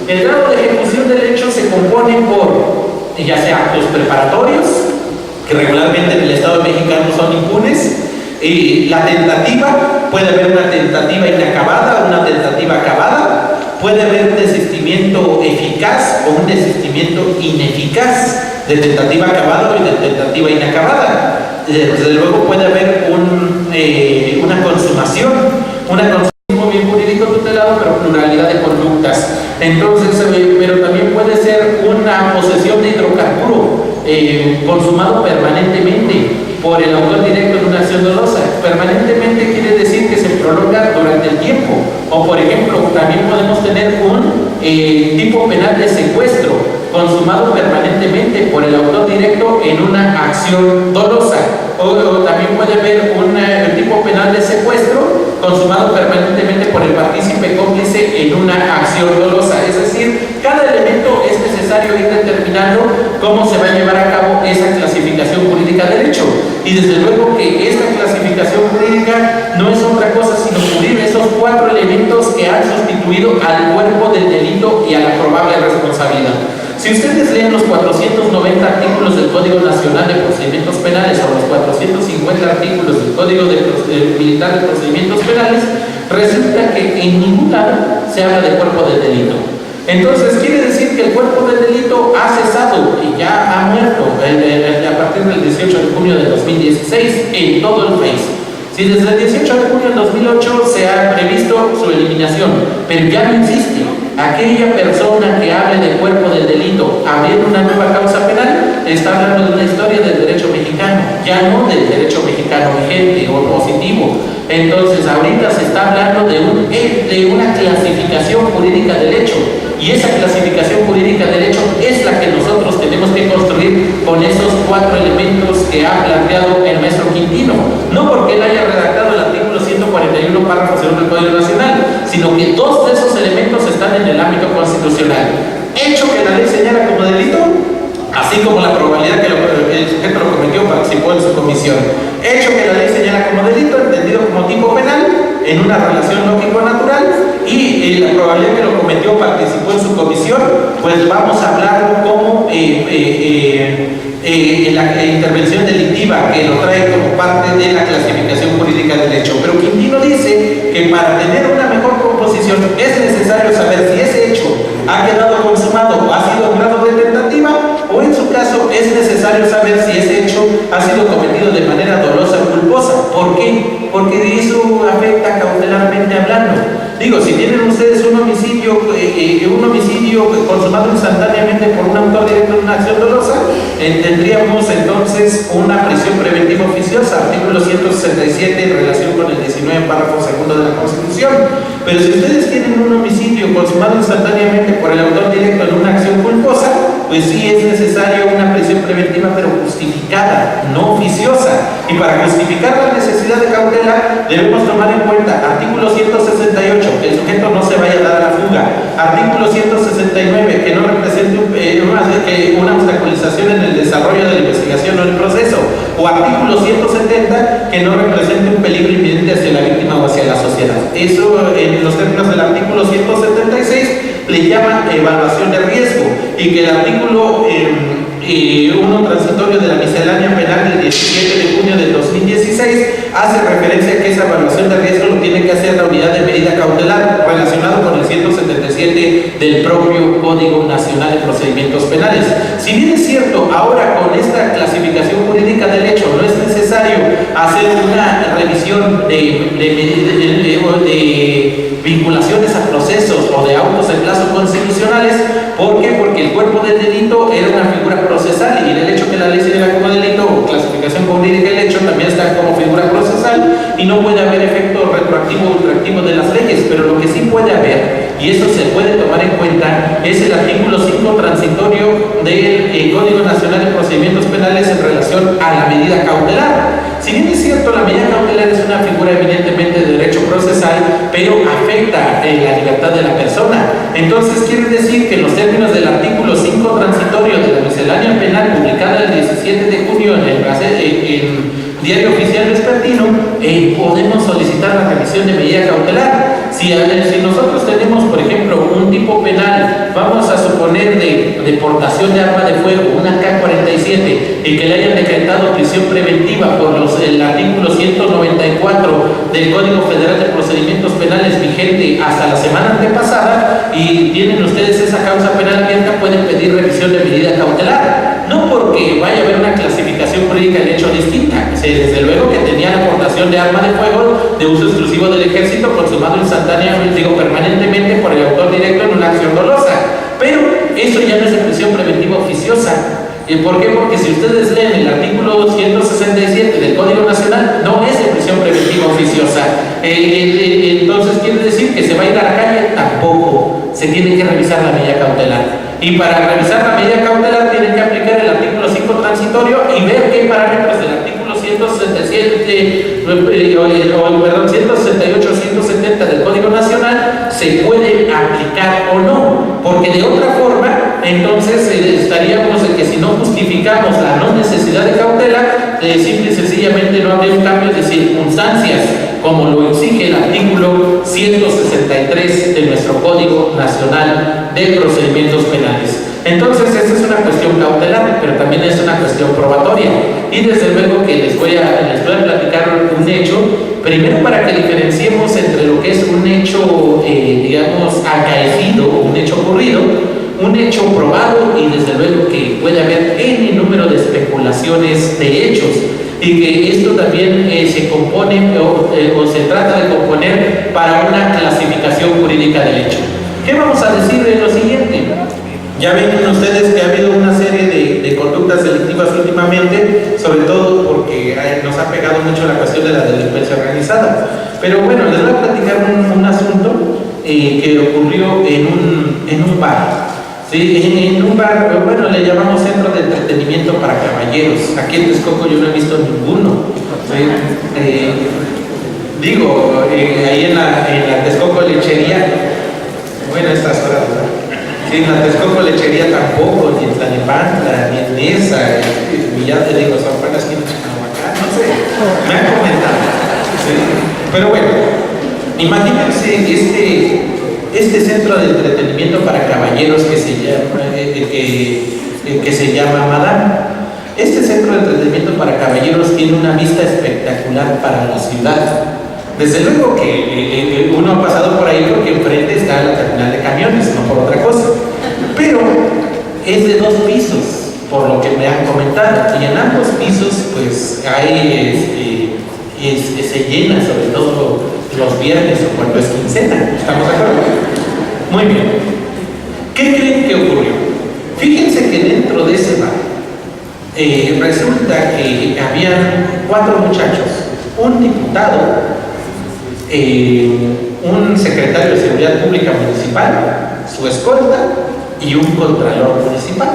El grado de ejecución del hecho se compone por ya sea actos preparatorios, que regularmente en el Estado mexicano son impunes, la tentativa, puede haber una tentativa inacabada, una tentativa acabada, puede haber un desistimiento eficaz o un desistimiento ineficaz de tentativa acabada y de tentativa inacabada. Desde luego puede haber una consumación bien jurídico tutelado, pero pluralidad de conductas. Entonces, pero también puede ser una posesión de hidrocarburo consumado permanentemente por el autor directo de una acción dolosa. Permanentemente quiere decir que se prolonga durante el tiempo. O por ejemplo, también podemos tener un tipo penal de secuestro consumado permanentemente por el autor directo en una acción dolosa. O también puede haber un tipo penal de secuestro consumado permanentemente por el partícipe cómplice en una acción dolosa. Es decir, cada elemento es necesario ir determinando cómo se va a llevar a cabo esa clasificación jurídica del hecho. Y desde luego que esta clasificación jurídica no es otra cosa sino cubrir esos 4 elementos que han sustituido al cuerpo del delito y a la probable responsabilidad. Si ustedes leen los 490 artículos del Código Nacional de Procedimientos Penales o los 450 artículos del Código Militar de Procedimientos Penales, resulta que en ningún lado se habla del cuerpo del delito. Entonces quiere decir que el cuerpo del delito ha cesado y ya ha muerto a partir del 18 de junio de 2016 en todo el país. Si desde el 18 de junio del 2008 se ha previsto su eliminación, pero ya no existe. Aquella persona que hable del cuerpo del delito abriendo una nueva causa penal está hablando de una historia del derecho mexicano, ya no del derecho mexicano vigente o positivo. Entonces ahorita se está hablando de una clasificación jurídica del hecho, y esa clasificación jurídica del hecho es la que nosotros tenemos que construir con esos 4 elementos que ha planteado el maestro Quintino, no porque él haya redactado el artículo 141 párrafo 2 del Código Nacional, sino que 2 de esos elementos están en el ámbito constitucional. Hecho que la ley señala como delito, así como la probabilidad que el sujeto lo cometió participó en su comisión. Hecho que la ley señala como delito, entendido como tipo penal, en una relación lógico-natural, y la probabilidad que lo cometió participó en su comisión, pues vamos a hablar como la intervención delictiva que lo trae como parte de la clasificación jurídica del hecho. Pero Quintino dice que para tener una mejor composición es necesario saber si ese hecho ha quedado consumado o ha sido en grado de tentativa, o en su caso es necesario saber si ese hecho ha sido cometido de manera dolosa o culposa. ¿Por qué? Porque eso afecta cautelarmente hablando. Digo, si tienen ustedes un homicidio consumado instantáneamente por un autor directo de una acción dolosa, tendríamos entonces una prisión preventiva oficiosa, artículo 167 en relación con el 19 párrafo 2 de la Constitución. Pero si ustedes tienen un homicidio consumado instantáneamente por el autor directo en una acción culposa, pues sí es necesario una prisión preventiva, pero justificada, no oficiosa. Y para justificar la necesidad de cautela, debemos tomar en cuenta artículo 168, que el sujeto no se vaya a dar a la fuga; artículo 169, que no represente una obstaculización en el desarrollo de la investigación o el proceso; o artículo 170, que no represente un peligro inminente hacia la víctima o hacia la sociedad. Eso, en los términos del artículo 176, le llaman evaluación de riesgo, y que el artículo 1 transitorio de la miscelánea penal del 17 de junio del 2016 hace referencia a que esa evaluación de riesgo lo tiene que hacer la unidad de medida cautelar, relacionado con el 177 del propio Código Nacional de Procedimientos Penales. Si bien es cierto, ahora con esta clasificación jurídica del hecho no es necesario hacer una revisión de vinculaciones a procesos o de autos en plazo constitucionales. ¿Por qué? Porque el cuerpo del delito era una figura procesal, y el hecho que la ley señala como delito o clasificación jurídica del hecho también está como figura procesal, y no puede haber efecto retroactivo o ultraactivo de las leyes. Pero lo que sí puede haber, y eso se puede tomar en cuenta, es el artículo 5 transitorio del Código Nacional de Procedimientos Penales en relación a la medida cautelar. Si bien es cierto, la medida cautelar es una figura eminentemente de derecho procesal, pero afecta la libertad de la persona. Entonces quiere decir que en los términos del artículo 5 transitorio de la miscelánea penal publicada el 17 de junio en Diario Oficial Vespertino, podemos solicitar la revisión de medida cautelar. Si nosotros tenemos, por ejemplo, un tipo penal, vamos a suponer de deportación de arma de fuego, una K-47, y que le hayan decretado prisión preventiva por el artículo 194 del Código Federal de Procedimientos Penales vigente hasta la semana antepasada, y tienen ustedes esa causa penal abierta, pueden pedir revisión de medida cautelar. No porque vaya a haber una clasificación jurídica del hecho distinta. Desde luego que tenía la aportación de arma de fuego de uso exclusivo del ejército consumado permanentemente por el autor directo en una acción dolosa. Pero eso ya no es de prisión preventiva oficiosa. ¿Por qué? Porque si ustedes leen el artículo 167 del Código Nacional, no es de prisión preventiva oficiosa. Entonces quiere decir que se va a ir a la calle, tampoco. Se tiene que revisar la medida cautelar. Y para revisar la medida cautelar tienen que aplicar el artículo 5 transitorio y ver qué parámetros del artículo 168 170 del Código Nacional se pueden aplicar o no, porque de otra forma entonces estaríamos en que si no justificamos la no necesidad de cautela, simple y sencillamente no habría un cambio de circunstancias como lo exige el artículo 163 de nuestro Código Nacional de Procedimientos Penales. Entonces, esta es una cuestión cautelar, pero también es una cuestión probatoria. Y desde luego que les voy a platicar un hecho, primero para que diferenciemos entre lo que es un hecho, digamos, acaecido, un hecho ocurrido, un hecho probado, y desde luego que puede haber N número de especulaciones de hechos, y que esto también se compone o se trata de componer para una clasificación jurídica del hecho. ¿Qué vamos a decir de lo siguiente? Ya ven ustedes que ha habido una serie de conductas delictivas últimamente, sobre todo porque nos ha pegado mucho la cuestión de la delincuencia organizada. Pero bueno, les voy a platicar un asunto que ocurrió en un bar. Sí, en un bar, bueno, le llamamos centro de entretenimiento para caballeros. Aquí en Texcoco yo no he visto ninguno. ¿Sí? Ahí en la Texcoco Lechería, bueno, estas horas, ¿verdad? Sí, en la Texcoco Lechería tampoco, ni en Tlalnepantla, ni en esa, y ya te digo, son buenas que acá, no sé, me han comentado. ¿Sí? Pero bueno, imagínense este centro de entretenimiento para caballeros que se llama Madame. Este centro de entretenimiento para caballeros tiene una vista espectacular para la ciudad. Desde luego que uno ha pasado por ahí porque enfrente está la terminal de camiones, no por otra cosa. Pero es de 2 pisos, por lo que me han comentado. Y en ambos pisos, pues, se llena, sobre todo los viernes o cuando es quincena. ¿Estamos de acuerdo? Muy bien. ¿Qué creen que ocurrió? Fíjense que dentro de ese bar resulta que habían 4 muchachos, un diputado, un secretario de Seguridad Pública Municipal, su escolta y un contralor municipal.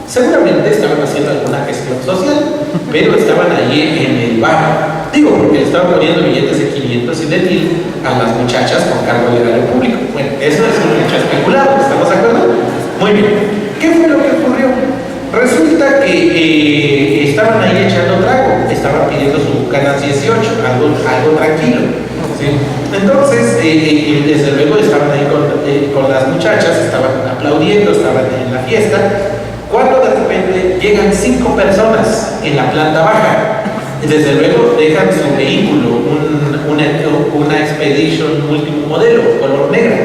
Seguramente estaban haciendo alguna gestión social, pero estaban allí en el bar. Digo, porque le estaban poniendo billetes de 500 y de 1000 a las muchachas con cargo al erario público. Bueno, eso es un hecho especulado, ¿estamos de acuerdo? Muy bien. ¿Qué fue lo que ocurrió? Resulta que estaban ahí echando trago, estaban pidiendo su Canas 18, algo tranquilo. ¿Sí? Entonces, desde luego estaban ahí con las muchachas, estaban aplaudiendo, estaban en la fiesta, cuando de repente llegan 5 personas en la planta baja. Desde luego dejan su vehículo, una Expedition último modelo, color negra.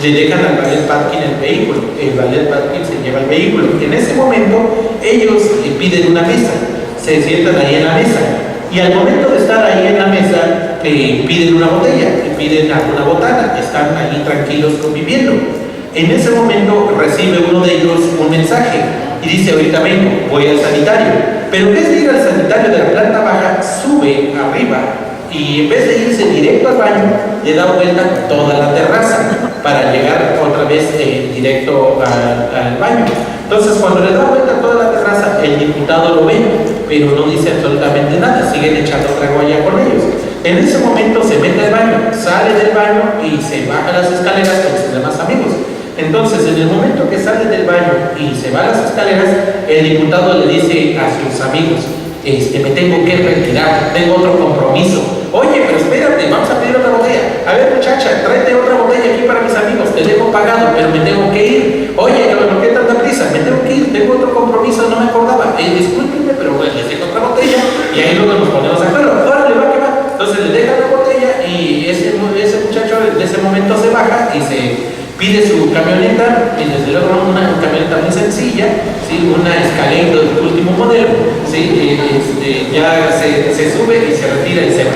Le dejan al valet parking el vehículo, el valet parking se lleva el vehículo. En ese momento ellos piden una mesa, se sientan ahí en la mesa, y al momento de estar ahí en la mesa piden una botella, piden alguna botana, están ahí tranquilos conviviendo. En ese momento recibe uno de ellos un mensaje y dice: ahorita vengo, voy al sanitario. Pero en vez de ir al sanitario de la planta baja, sube arriba y en vez de irse directo al baño, le da vuelta toda la terraza para llegar otra vez directo al baño. Entonces, cuando le da vuelta toda la terraza, el diputado lo ve pero no dice absolutamente nada, siguen echando trago allá con ellos. En ese momento se mete al baño, sale del baño y se baja las escaleras con sus demás amigos. Entonces, en el momento que sale del baño y se va a las escaleras, el diputado le dice a sus amigos, me tengo que retirar, tengo otro compromiso. Oye, pero espérate, vamos a pedir otra botella. A ver, muchacha, tráete otra botella aquí para mis amigos, te dejo pagado, pero me tengo que ir. Oye, ¿por qué tanta prisa? Me tengo que ir, tengo otro compromiso, no me acordaba. Discúlpenme, pero bueno, les dejo otra botella y ahí luego nos ponemos de acuerdo. Órale, va que va. Entonces le dejan la botella y ese muchacho en ese momento se baja y se pide su camioneta, y desde luego una camioneta muy sencilla, ¿sí? Una Escalade del último modelo, ¿sí? Ya se sube y se retira y se va.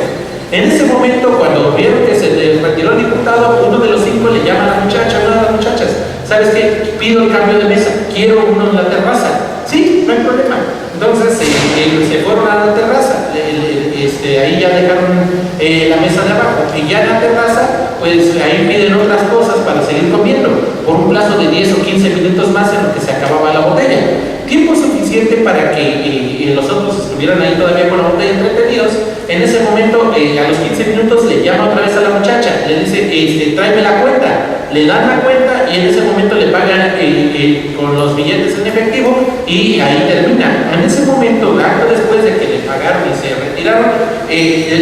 En ese momento, cuando vieron que se retiró el diputado, uno de los 5 le llama a la muchacha, una de las muchachas, ¿sabes qué? Pido el cambio de mesa, quiero uno en la terraza. Sí, no hay problema. Entonces se fueron a la terraza, ahí ya dejaron la mesa de abajo, y ya en la terraza, pues ahí piden otras cosas para seguir comiendo, por un plazo de 10 o 15 minutos más en lo que se acababa la botella. Tiempo suficiente para que los otros estuvieran ahí todavía con la botella entretenidos. En ese momento, a los 15 minutos, le llama otra vez a la muchacha, le dice, tráeme la cuenta. Le dan la cuenta y en ese momento le pagan con los billetes en efectivo y ahí termina. En ese momento, acto después de que le pagaron y se retiraron,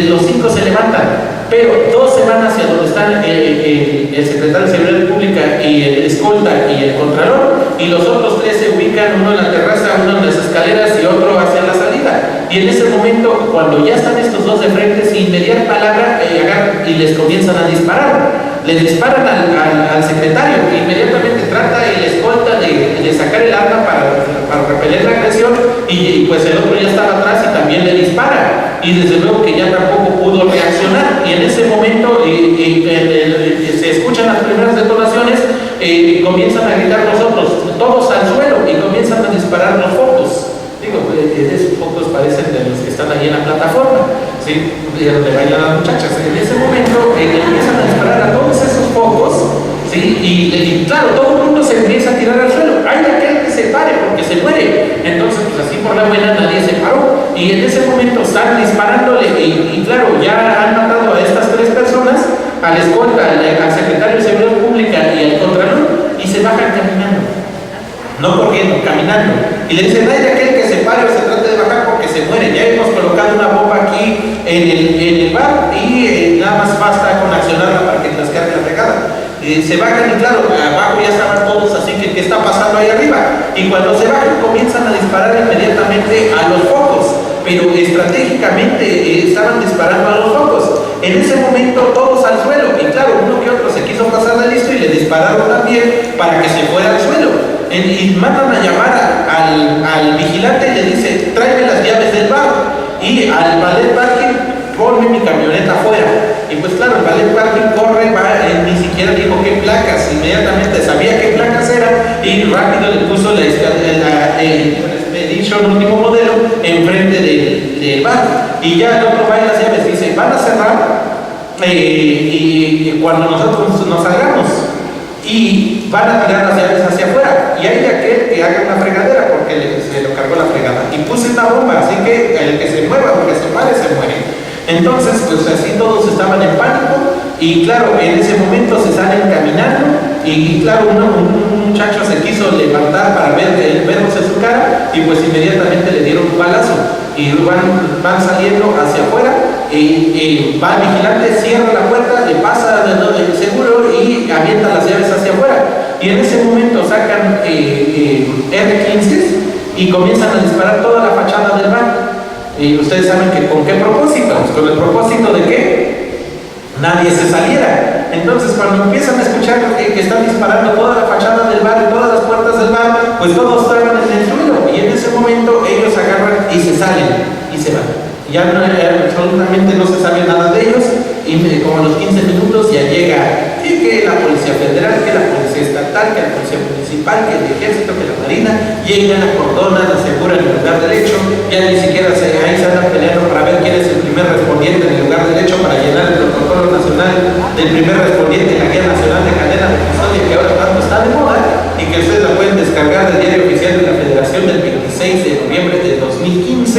los 5 se levantan, pero 2 se van hacia donde están el secretario de Seguridad Pública y el escolta y el contralor, y los otros 3 se ubican, uno en la terraza, uno en las escaleras y otro hacia la salida. Y en ese momento, cuando ya están estos 2 de frente, sin mediar palabra, agarran y les comienzan a disparar. Le disparan al secretario, que inmediatamente trata el escolta de sacar el arma para repeler la agresión, y pues el otro ya estaba atrás y también le dispara, y desde luego que ya tampoco pudo reaccionar, y en ese momento se escuchan las primeras detonaciones, comienzan a gritar los otros, todos al suelo, y comienzan a disparar los focos. Digo, esos focos parecen de los que están ahí en la plataforma, ¿sí? De donde bailan las muchachas. En ese momento empiezan a disparar a todos esos focos, ¿sí? Y claro, todo el mundo se empieza a tirar al suelo. Hay aquel que se pare porque se muere. Entonces, pues así por la buena nadie se paró. Y en ese momento están disparándole y claro, ya han matado a estas 3 personas, al escolta, al secretario de Seguridad Pública y al contralor, y se bajan caminando. No corriendo, caminando. Y le dicen, hay aquel que se pare o se trate de bajar porque se muere. Ya hemos colocado una bomba aquí en el bar y nada más basta con accionarla para que descargue la pegada. Se bajan y claro, abajo ya estaban todos, así que ¿qué está pasando ahí arriba? Y cuando se bajan comienzan a disparar inmediatamente a los focos, pero estratégicamente estaban disparando a los focos. En ese momento todos al suelo, y claro, uno que otro se quiso pasar de listo y le dispararon también para que se fuera al suelo. Y mandan a llamar al vigilante y le dice, tráeme las llaves del bar, y al valet parking, ponme mi camioneta afuera. Y pues claro, el valet parking corre, ni siquiera dijo qué placas, inmediatamente sabía qué placas eran y rápido le puso la Expedition último modelo enfrente del bar. Y ya el otro va y las llaves dice, van a cerrar y cuando nosotros nos salgamos, y van a tirar las llaves hacia afuera, y hay aquel que haga una fregadera porque se lo cargó la fregada, y puse una bomba, así que el que se mueva o que se pare se muere. Entonces, pues así todos estaban en pánico, y claro, en ese momento se salen caminando, y claro, un muchacho se quiso levantar para vernos en su cara, y pues inmediatamente le dieron un balazo, y van saliendo hacia afuera, y va el vigilante, cierra la puerta, le pasa el seguro y avienta las llaves hacia afuera. Y en ese momento sacan R-15 y comienzan a disparar toda la fachada del bar. Y ustedes saben que con qué propósito, pues con el propósito de que nadie se saliera. Entonces cuando empiezan a escuchar que están disparando toda la fachada del bar y todas las puertas del bar, pues todos estaban en el suelo, y en ese momento ellos agarran y se salen y se van. Ya absolutamente no se sabe nada de ellos, y como a los 15 minutos ya llega que la Policía Federal, que la Policía Estatal, que la Policía Municipal, que el Ejército, que la Marina, llegan, acordonan, aseguran el lugar del hecho, ya ni siquiera ahí se andan peleando para ver quién es el primer respondiente en el lugar del hecho para llenar el protocolo nacional del primer respondiente en la Guía Nacional de Cadena de Custodia, que ahora tanto está de moda y que ustedes la pueden descargar del Diario Oficial de la Federación Federación del 26 de noviembre de 2015,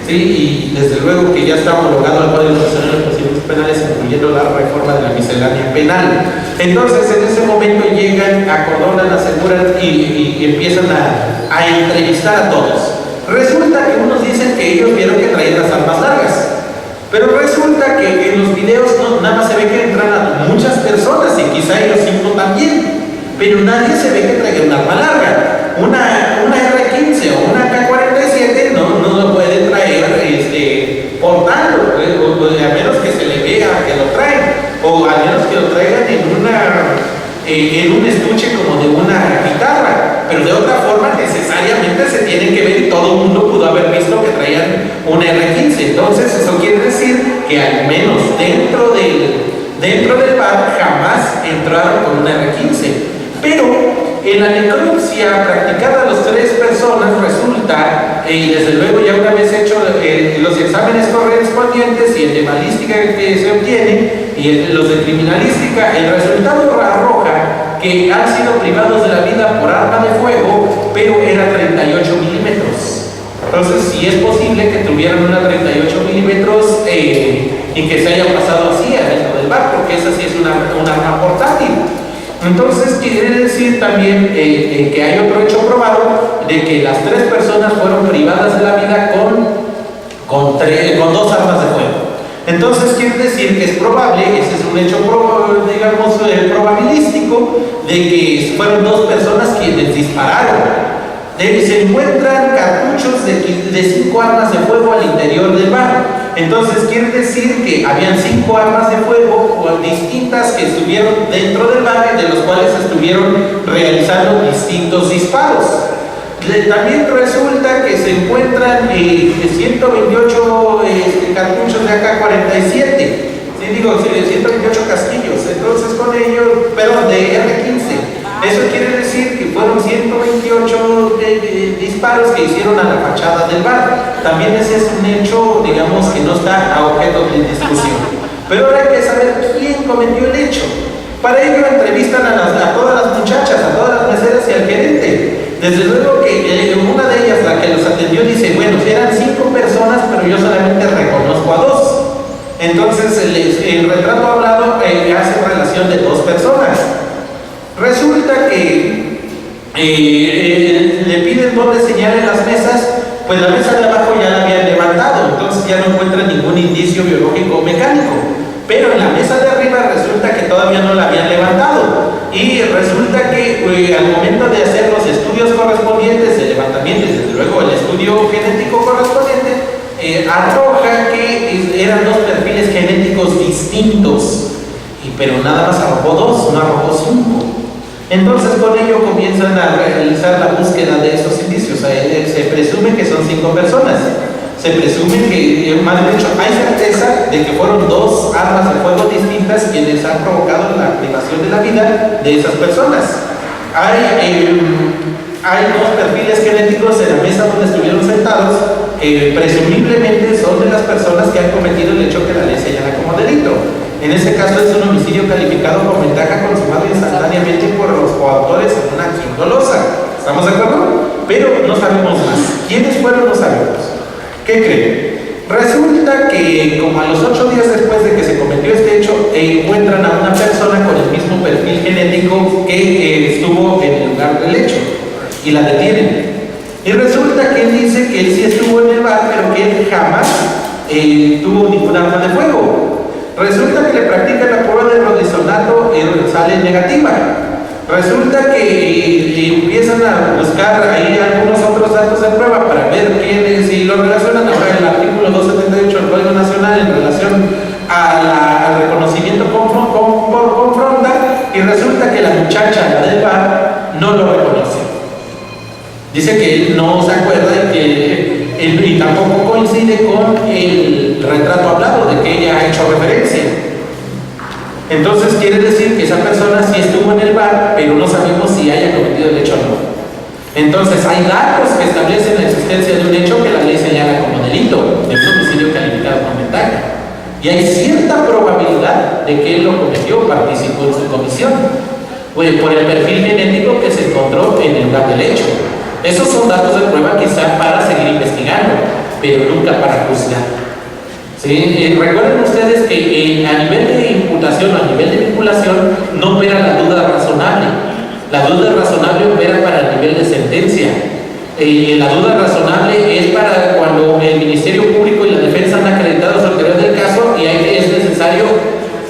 ¿sí? Y desde luego que ya está homologado al Código Nacional de Procedimientos Penales, incluyendo la reforma de la miscelánea penal. Entonces, en ese momento llegan, acordonan, aseguran y empiezan a entrevistar a todos. Resulta que unos dicen que ellos vieron que traían las armas largas, pero resulta que en los videos nada más se ve que entran a muchas personas y quizá ellos 5 también, pero nadie se ve que traiga un arma larga. Una R-15 o una AK-47 no lo pueden traer portando, a menos que se le vea que lo traen, o a menos que lo traigan en un estuche como de una guitarra, pero de otra forma necesariamente se tienen que ver y todo el mundo pudo haber visto que traían una R-15. Entonces eso quiere decir que al menos dentro del bar jamás entraron con una R-15. Pero en la necropsia practicada a las 3 personas resulta, y desde luego ya una vez hecho los exámenes correspondientes y el de balística que se obtiene y los de criminalística, el resultado arroja que han sido privados de la vida por arma de fuego, pero era 38 milímetros. Entonces sí es posible que tuvieran una 38 milímetros y que se haya pasado así adentro del bar, porque esa sí es un arma portátil. Entonces quiere decir también que hay otro hecho probado de que las 3 personas fueron privadas de la vida con 2 armas de fuego. Entonces quiere decir que es probable, ese es un hecho probabilístico, de que fueron 2 personas quienes dispararon. Se encuentran cartuchos de 5 armas de fuego al interior del bar. Entonces quiere decir que habían 5 armas de fuego distintas que estuvieron dentro del bar, de los cuales estuvieron realizando distintos disparos. También resulta que se encuentran 128 cartuchos de AK-47, 128 casquillos, entonces con ellos, perdón, de R-15. Eso quiere decir que fueron 128 disparos que hicieron a la fachada del bar. También ese es un hecho, digamos, que no está a objeto de discusión. Pero ahora hay que saber quién cometió el hecho. Para ello entrevistan a todas las muchachas, a todas las meseras y al gerente. Desde luego que una de ellas, la que los atendió, dice, bueno, eran 5 personas, pero yo solamente reconozco a 2. Entonces el retrato hablado hace relación de 2 personas. Resulta que le piden dónde señalen las mesas, pues la mesa de abajo ya la habían levantado, entonces ya no encuentran ningún indicio biológico o mecánico. Pero en la mesa de arriba resulta que todavía no la habían levantado. Y resulta que al momento de hacer los estudios correspondientes de levantamiento, desde luego el estudio genético correspondiente, arroja que eran 2 perfiles genéticos distintos, pero nada más arrojó 2, no arrojó 5. Entonces con ello comienzan a realizar la búsqueda de esos indicios. Se presume que son 5 personas. Se presume que, más de hecho, hay certeza de que fueron 2 armas de fuego distintas quienes han provocado la privación de la vida de esas personas. Hay 2 perfiles genéticos en la mesa donde estuvieron sentados que presumiblemente son de las personas que han cometido el hecho que la ley señala como delito. En ese caso es un homicidio calificado como ventaja consumado instantáneamente por los coautores en una acción dolosa. ¿Estamos de acuerdo? Pero no sabemos más. ¿Quiénes fueron? No sabemos. ¿Qué creen? Resulta que como a los 8 días después de que se cometió este hecho, encuentran a una persona con el mismo perfil genético que estuvo en el lugar del hecho y la detienen. Y resulta que él dice que él sí estuvo en el bar, pero que él jamás tuvo ningún arma de fuego. Resulta que le practican la prueba de rodizonato y sale negativa. Resulta que empiezan a buscar ahí algunos otros datos de prueba para ver quiénes, si lo relacionan ahora el artículo 278 del Código Nacional en relación al reconocimiento por confronta, y resulta que la muchacha, la del bar, no lo reconoce. Dice que él no se acuerda y tampoco coincide con el retrato hablado de que ella ha hecho referencia. Entonces quiere decir que esa persona sí estuvo en el bar, pero no sabemos si haya cometido el hecho o no. Entonces hay datos que establecen la existencia de un hecho que la ley señala como delito, de un homicidio calificado con ventaja. Y hay cierta probabilidad de que él lo cometió o participó en su comisión, por el perfil genético que se encontró en el lugar del hecho. Esos son datos de prueba quizá para seguir investigando, pero nunca para juzgar. ¿Sí? Recuerden ustedes que a nivel de imputación o a nivel de vinculación no opera la duda razonable. La duda razonable opera para el nivel de sentencia. La duda razonable es para cuando el Ministerio Público y la defensa han acreditado su autoridad del caso y es necesario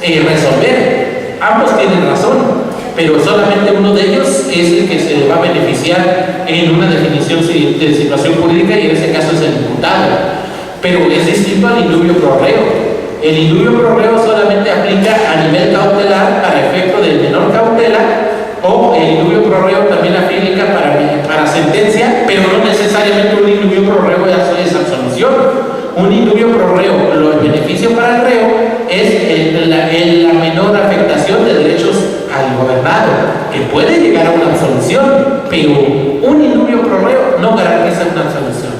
resolver. Ambos tienen razón, pero solamente uno de ellos es el que se va a beneficiar en una definición de situación jurídica, y en ese caso es el imputado. Pero es distinto al indubio pro reo. El indubio pro reo solamente aplica a nivel cautelar para efecto del menor cautela, o el indubio pro reo también aplica para sentencia, pero no necesariamente un indubio pro reo es absolución. Un indubio pro reo, el beneficio para el reo es la menor afectación de derechos al gobernado, que puede llegar a una absolución, pero un indubio pro reo no garantiza una absolución.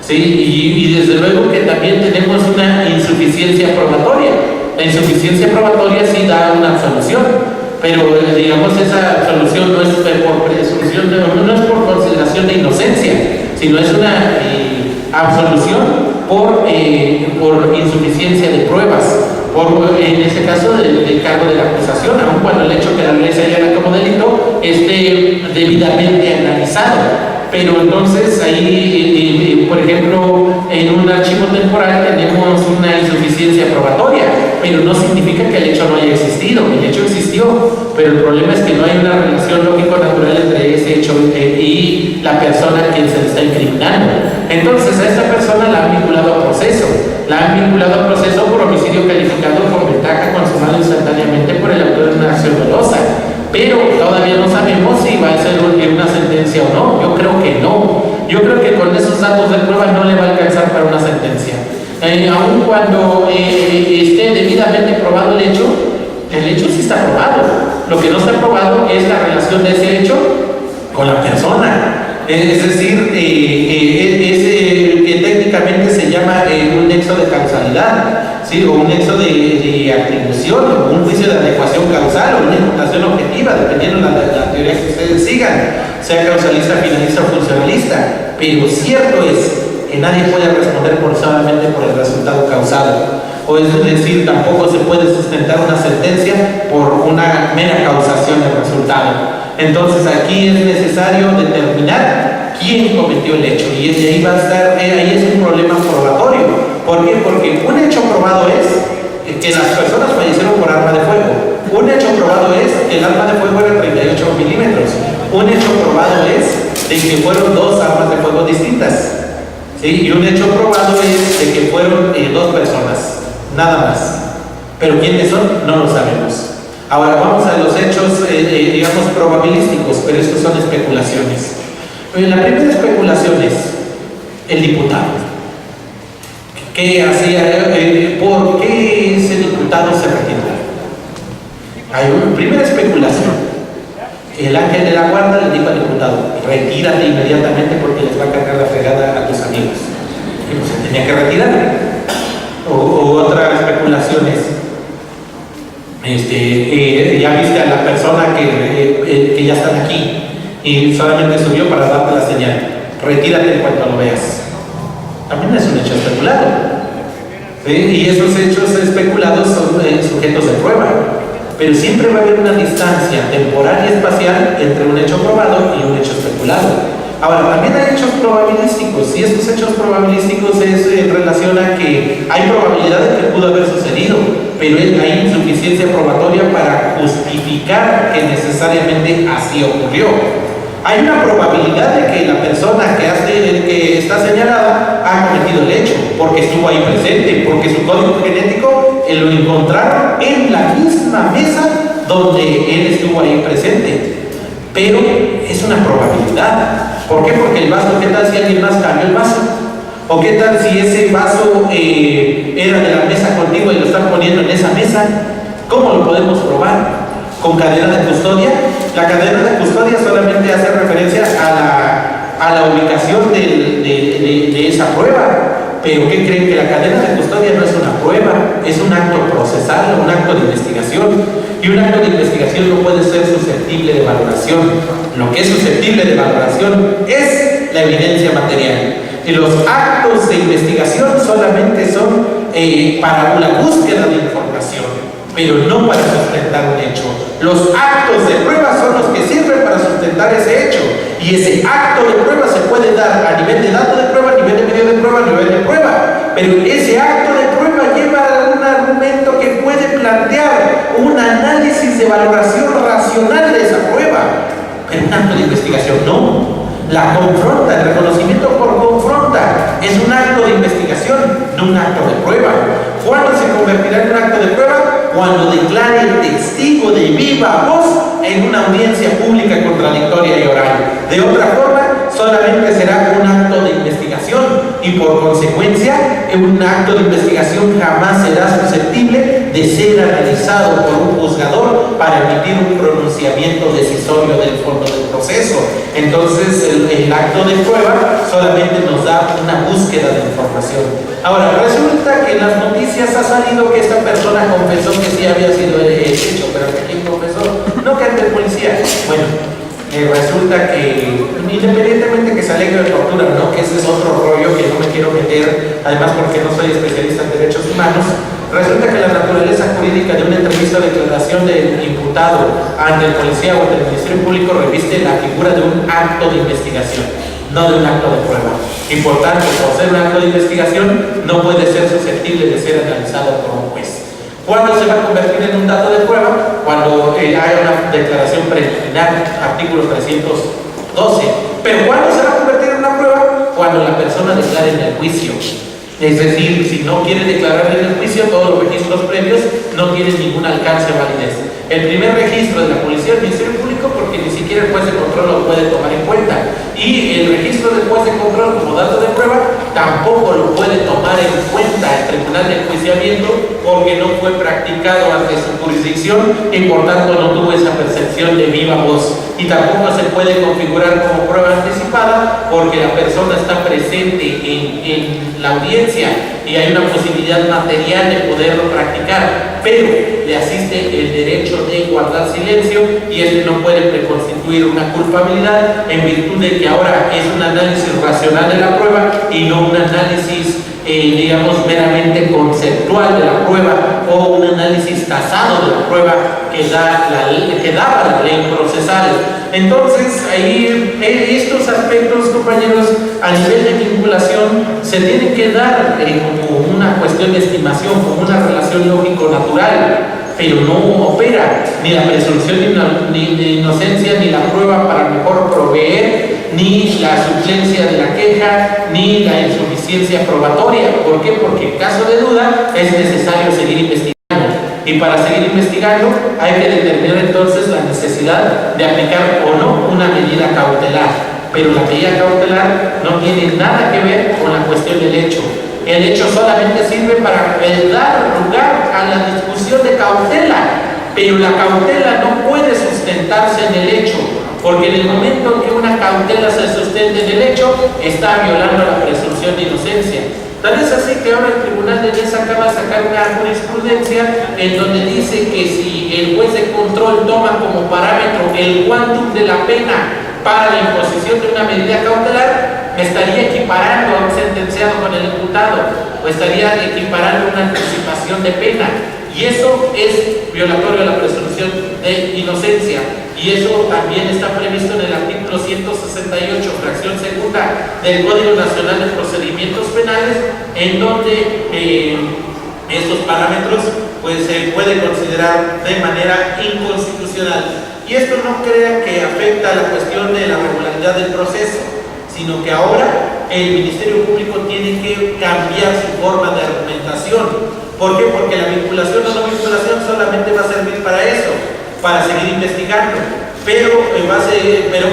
¿Sí? Y desde luego que también tenemos una insuficiencia probatoria. La insuficiencia probatoria sí da una absolución, pero digamos esa absolución no es por presunción, no es por consideración de inocencia, sino es una absolución por insuficiencia de pruebas, en ese caso del cargo de la acusación, aun cuando el hecho que la ley señala como delito esté debidamente analizado. Pero entonces ahí, por ejemplo, en un archivo temporal tenemos una insuficiencia probatoria, pero no significa que el hecho no haya existido. El hecho existió, pero el problema es que no hay una relación lógico-natural entre ese hecho y la persona a quien se le está incriminando. Entonces a esta persona la han vinculado a proceso. La han vinculado a proceso por homicidio calificado con ventaja consumado instantáneamente por el autor de una acción dolosa. Pero todavía no sabemos si va a ser una sentencia o no. Yo creo que no. Yo creo que con esos datos de prueba no le va a alcanzar para una sentencia. Aun cuando esté debidamente probado el hecho sí está probado. Lo que no está probado es la relación de ese hecho con la persona. Es decir, que técnicamente se llama un nexo de causalidad, ¿sí? O un nexo de atribución, o un juicio de adecuación causal, o una imputación objetiva, dependiendo de la teoría que ustedes sigan, sea causalista, finalista o funcionalista. Pero cierto es que nadie puede responder solamente por el resultado causado. O es decir, tampoco se puede sustentar una sentencia por una mera causación del resultado. Entonces aquí es necesario determinar quién cometió el hecho, y ahí va a estar, ahí es un problema probatorio. ¿Por qué? Porque un hecho probado es que las personas fallecieron por arma de fuego. Un hecho probado es que el arma de fuego era 38 milímetros. Un hecho probado es de que fueron dos armas de fuego distintas. ¿Sí? Y un hecho probado es de que fueron dos personas, nada más. Pero quiénes son, no lo sabemos. Ahora vamos a los hechos, digamos, probabilísticos, pero estos son especulaciones. La primera especulación es el diputado. ¿Qué hacía? ¿Por qué ese diputado se retiró? Hay una primera especulación. El ángel de la guarda le dijo al diputado: retírate inmediatamente porque les va a cargar la fregada a tus amigos. Y pues se tenía que retirar. O otra especulación es: ya viste a la persona que ya están aquí y solamente subió para darte la señal, retírate en cuanto lo veas. También es un hecho especulado, ¿sí? Y esos hechos especulados son sujetos de prueba, pero siempre va a haber una distancia temporal y espacial entre un hecho probado y un hecho especulado. Ahora, también hay hechos probabilísticos, y estos hechos probabilísticos es en relación a que hay probabilidad de que pudo haber sucedido, pero hay insuficiencia probatoria para justificar que necesariamente así ocurrió. Hay una probabilidad de que la persona que está señalada ha cometido el hecho, porque estuvo ahí presente, porque su código genético lo encontraron en la misma mesa donde él estuvo ahí presente. Pero es una probabilidad. ¿Por qué? Porque el vaso, ¿qué tal si alguien más cambió el vaso? ¿O qué tal si ese vaso era de la mesa contigo y lo están poniendo en esa mesa? ¿Cómo lo podemos probar? ¿Con cadena de custodia? La cadena de custodia solamente hace referencia a la ubicación de esa prueba. Pero ¿qué creen? Que la cadena de custodia no es una prueba, es un acto procesal, un acto de investigación. Y un acto de investigación no puede ser susceptible de valoración. Lo que es susceptible de valoración es la evidencia material. Y los actos de investigación solamente son para la búsqueda de información, pero no para sustentar un hecho. Los actos de prueba son los que sirven para sustentar ese hecho, y ese acto de prueba se puede dar a nivel de dato de prueba, a nivel de medio de prueba, a nivel de prueba, pero ese acto de prueba lleva un argumento que puede plantear un análisis de valoración racional de esa prueba, pero un acto de investigación no. La confronta, el reconocimiento por confronta es un acto de investigación, no un acto de prueba. ¿Cuándo se convertirá en un acto de prueba? Cuando declare el testigo de viva voz en una audiencia pública contradictoria y oral. De otra forma, solamente será un acto de investigación, y por consecuencia, un acto de investigación jamás será susceptible de ser analizado por un juzgador para emitir un pronunciamiento decisorio del fondo del proceso. Entonces, el acto de prueba solamente nos da una búsqueda de información. Ahora, resulta que en las noticias ha salido que esta persona confesó que sí había sido hecho, pero que ¿quién confesó? No, que ante el policía. Bueno, resulta que, independientemente que se alegue de tortura, ¿no? Que ese es otro rollo que no me quiero meter, además porque no soy especialista en derechos humanos. Resulta que la naturaleza jurídica de una entrevista o declaración del imputado ante el policía o ante el Ministerio Público reviste la figura de un acto de investigación, no de un acto de prueba. Y por tanto, por ser un acto de investigación, no puede ser susceptible de ser analizado por un juez. ¿Cuándo se va a convertir en un dato de prueba? Cuando haya una declaración preliminar, artículo 312. Pero ¿cuándo se va a convertir en una prueba? Cuando la persona declare en el juicio. Es decir, si no quiere declarar en el juicio, todos los registros previos no tienen ningún alcance o validez. El primer registro de la policía es el Ministerio Público, porque ni siquiera el juez de control lo puede tomar en cuenta. Y el registro del juez de control como dato de prueba tampoco lo puede tomar en cuenta el Tribunal de Enjuiciamiento, porque no fue practicado ante su jurisdicción y por tanto no tuvo esa percepción de viva voz. Y tampoco se puede configurar como prueba anticipada, porque la persona está presente en la audiencia y hay una posibilidad material de poderlo practicar, pero le asiste el derecho de guardar silencio, y este no puede preconstituir una culpabilidad en virtud de que ahora es un análisis racional de la prueba y no un análisis digamos meramente conceptual de la prueba, o un análisis tasado de la prueba que daba la ley procesal. Entonces ahí estos aspectos, compañeros, a nivel de vinculación se tienen que dar como una cuestión de estimación, como una relación lógico-natural, pero no opera ni la presunción ni de inocencia, ni la prueba para mejor proveer, ni la suplencia de la queja, ni la insuficiencia probatoria. ¿Por qué? Porque en caso de duda es necesario seguir investigando. Y para seguir investigando hay que determinar entonces la necesidad de aplicar o no una medida cautelar. Pero la medida cautelar no tiene nada que ver con la cuestión del hecho. El hecho solamente sirve para dar lugar a la discusión de cautela, pero la cautela no puede sustentarse en el hecho, porque en el momento en que una cautela se sustente en el hecho, está violando la presunción de inocencia. Tal es así que ahora el Tribunal de Mesa acaba de sacar una jurisprudencia en donde dice que si el juez de control toma como parámetro el quantum de la pena para la imposición de una medida cautelar, estaría equiparando a un sentenciado con el imputado, o estaría equiparando una anticipación de pena, y eso es violatorio de la presunción de inocencia. Y eso también está previsto en el artículo 168, fracción segunda del Código Nacional de Procedimientos Penales, en donde estos parámetros pues se puede considerar de manera inconstitucional. Y esto no crea que afecta a la cuestión de la regularidad del proceso, sino que ahora el Ministerio Público tiene que cambiar su forma de argumentación. ¿Por qué? Porque la vinculación o no vinculación solamente va a servir para eso, para seguir investigando, pero